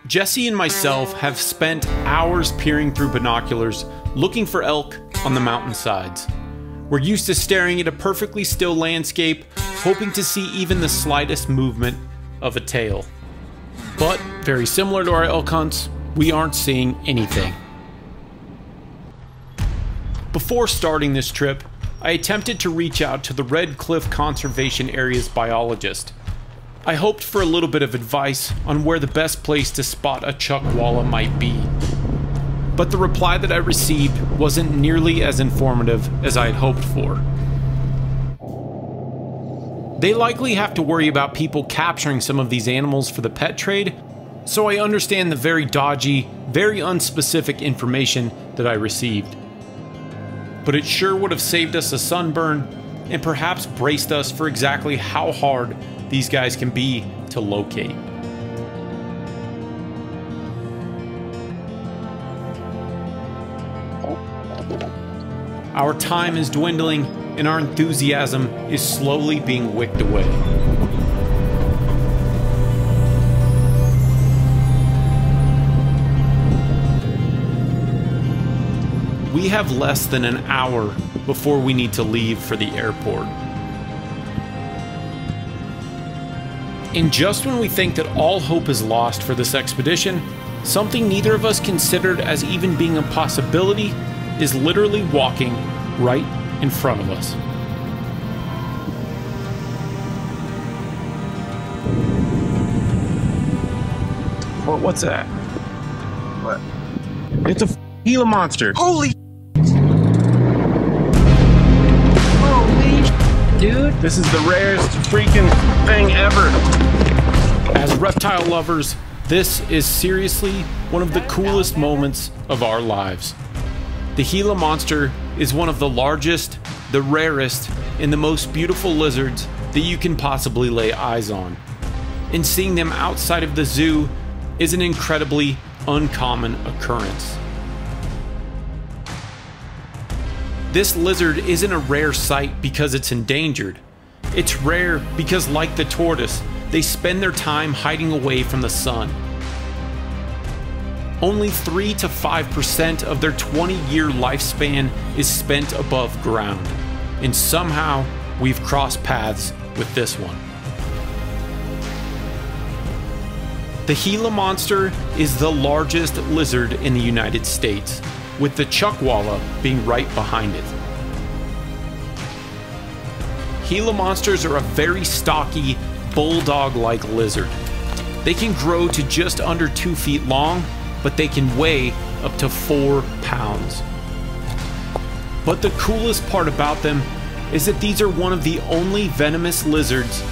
Jesse and myself have spent hours peering through binoculars looking for elk on the mountainsides. We're used to staring at a perfectly still landscape, hoping to see even the slightest movement of a tail. But, very similar to our elk hunts, we aren't seeing anything. Before starting this trip, I attempted to reach out to the Red Cliff Conservation Area's biologist. I hoped for a little bit of advice on where the best place to spot a chuckwalla might be. But the reply that I received wasn't nearly as informative as I had hoped for. They likely have to worry about people capturing some of these animals for the pet trade, so I understand the very dodgy, very unspecific information that I received. But it sure would have saved us a sunburn and perhaps braced us for exactly how hard these guys can be to locate. Our time is dwindling and our enthusiasm is slowly being wicked away. We have less than an hour before we need to leave for the airport. And just when we think that all hope is lost for this expedition, something neither of us considered as even being a possibility is literally walking right in front of us. What's that? What? It's a Gila monster. Holy dude. This is the rarest freaking thing ever. As reptile lovers, this is seriously one of the coolest moments of our lives. The Gila monster is one of the largest, the rarest, and the most beautiful lizards that you can possibly lay eyes on. And seeing them outside of the zoo is an incredibly uncommon occurrence. This lizard isn't a rare sight because it's endangered. It's rare because, like the tortoise, they spend their time hiding away from the sun. Only 3 to 5% of their 20-year lifespan is spent above ground, and somehow we've crossed paths with this one. The Gila monster is the largest lizard in the United States, with the Chuckwalla being right behind it. Gila monsters are a very stocky, bulldog-like lizard. They can grow to just under 2 feet long, but they can weigh up to 4 pounds. But the coolest part about them is that these are one of the only venomous lizards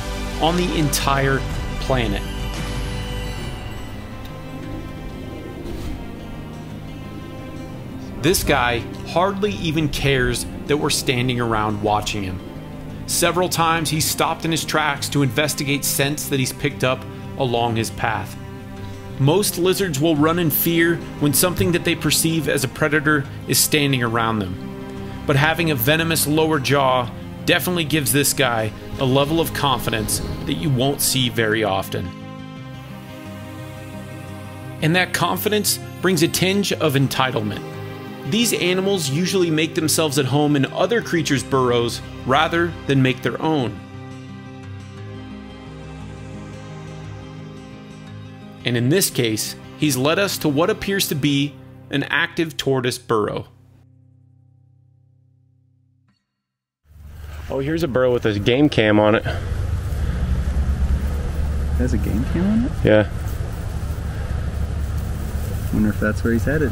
on the entire planet. This guy hardly even cares that we're standing around watching him. Several times he's stopped in his tracks to investigate scents that he's picked up along his path. Most lizards will run in fear when something that they perceive as a predator is standing around them. But having a venomous lower jaw definitely gives this guy a level of confidence that you won't see very often. And that confidence brings a tinge of entitlement. These animals usually make themselves at home in other creatures' burrows rather than make their own. And in this case, he's led us to what appears to be an active tortoise burrow. Oh, here's a burrow with a game cam on it. Has a game cam on it? Yeah. Wonder if that's where he's headed.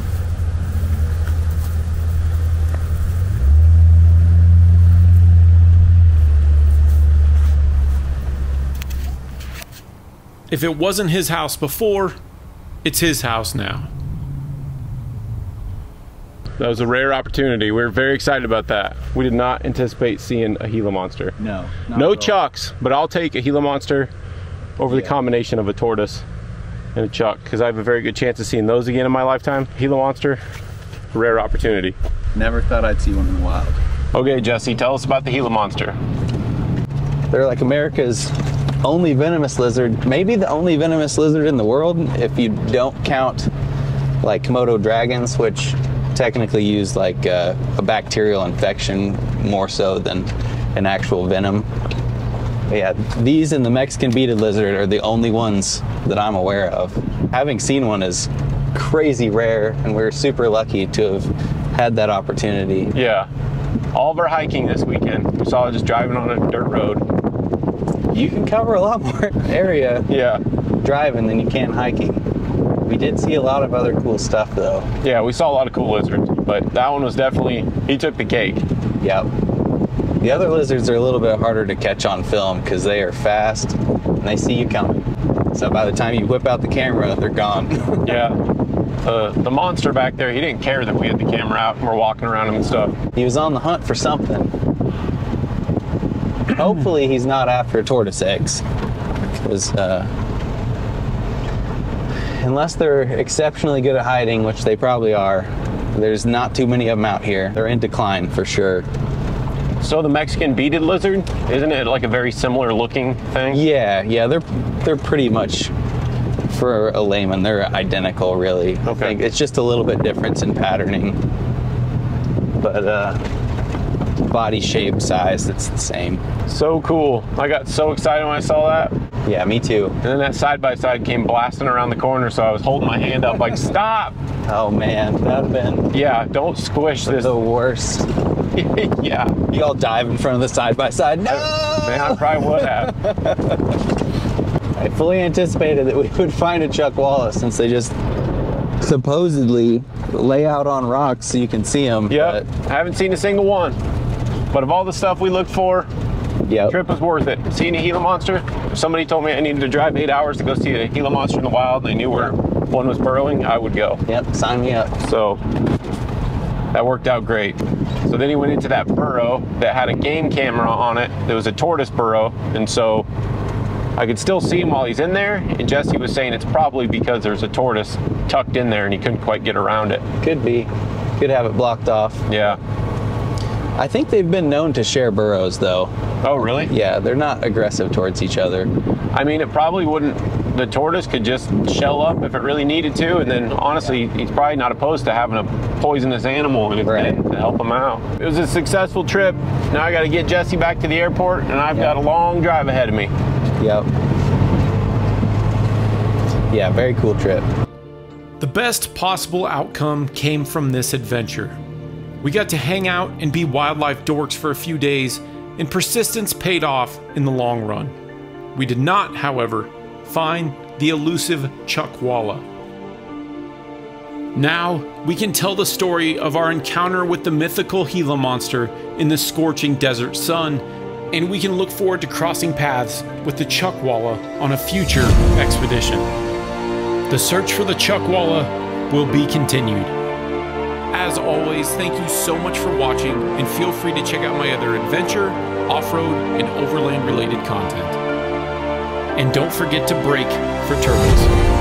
If it wasn't his house before, it's his house now. That was a rare opportunity. We were very excited about that. We did not anticipate seeing a Gila monster. No. No chucks, but I'll take a Gila monster over the combination of a tortoise and a chuck, because I have a very good chance of seeing those again in my lifetime. Gila monster, rare opportunity. Never thought I'd see one in the wild. Okay, Jesse, tell us about the Gila monster. They're like America's only venomous lizard, maybe the only venomous lizard in the world if you don't count like Komodo dragons, which technically use like a bacterial infection more so than an actual venom. But yeah, these and the Mexican beaded lizard are the only ones that I'm aware of. Having seen one is crazy rare, and we're super lucky to have had that opportunity. Yeah, all of our hiking this weekend, we saw it just driving on a dirt road. You can cover a lot more area driving than you can hiking. We did see a lot of other cool stuff though. Yeah, we saw a lot of cool lizards, but that one was definitely, he took the cake. Yep. The other lizards are a little bit harder to catch on film because they are fast and they see you coming. So by the time you whip out the camera, they're gone. Yeah. The monster back there, he didn't care that we had the camera out and we're walking around him and stuff. He was on the hunt for something. Hopefully he's not after tortoise eggs, because unless they're exceptionally good at hiding, which they probably are, there's not too many of them out here. They're in decline for sure. So the Mexican beaded lizard, isn't it like a very similar looking thing? Yeah, they're pretty much, for a layman, they're identical really. Okay. I think it's just a little bit difference in patterning, but body shape, size, it's the same. So cool. I got so excited when I saw that. Yeah, me too. And then that side-by-side came blasting around the corner, so I was holding my hand up like, stop! Oh man, that'd have been... Yeah, don't squish this. The worst. Yeah. You all dive in front of the side-by-side. No! Man, I probably would have. I fully anticipated that we would find a Chuckwalla since they just supposedly lay out on rocks so you can see them. Yep, I haven't seen a single one. But of all the stuff we looked for, the trip was worth it. Seeing a Gila monster, if somebody told me I needed to drive 8 hours to go see a Gila monster in the wild and they knew where one was burrowing, I would go. Yep, sign me up. So that worked out great. So then he went into that burrow that had a game camera on it. There was a tortoise burrow, and so I could still see him while he's in there, and Jesse was saying it's probably because there's a tortoise tucked in there and he couldn't quite get around it. Could be. Could have it blocked off. Yeah. I think they've been known to share burrows though. Oh, really? Yeah, they're not aggressive towards each other. I mean, it probably wouldn't, the tortoise could just shell up if it really needed to, and then honestly, he's probably not opposed to having a poisonous animal in his den to help him out. It was a successful trip. Now I got to get Jesse back to the airport, and I've got a long drive ahead of me. Yep. yeah, very cool trip. The best possible outcome came from this adventure. We got to hang out and be wildlife dorks for a few days, and persistence paid off in the long run. We did not, however, find the elusive Chuckwalla. Now, we can tell the story of our encounter with the mythical Gila monster in the scorching desert sun, and we can look forward to crossing paths with the Chuckwalla on a future expedition. The search for the Chuckwalla will be continued. As always, thank you so much for watching, and feel free to check out my other adventure, off-road, and overland related content. And don't forget to brake for turtles.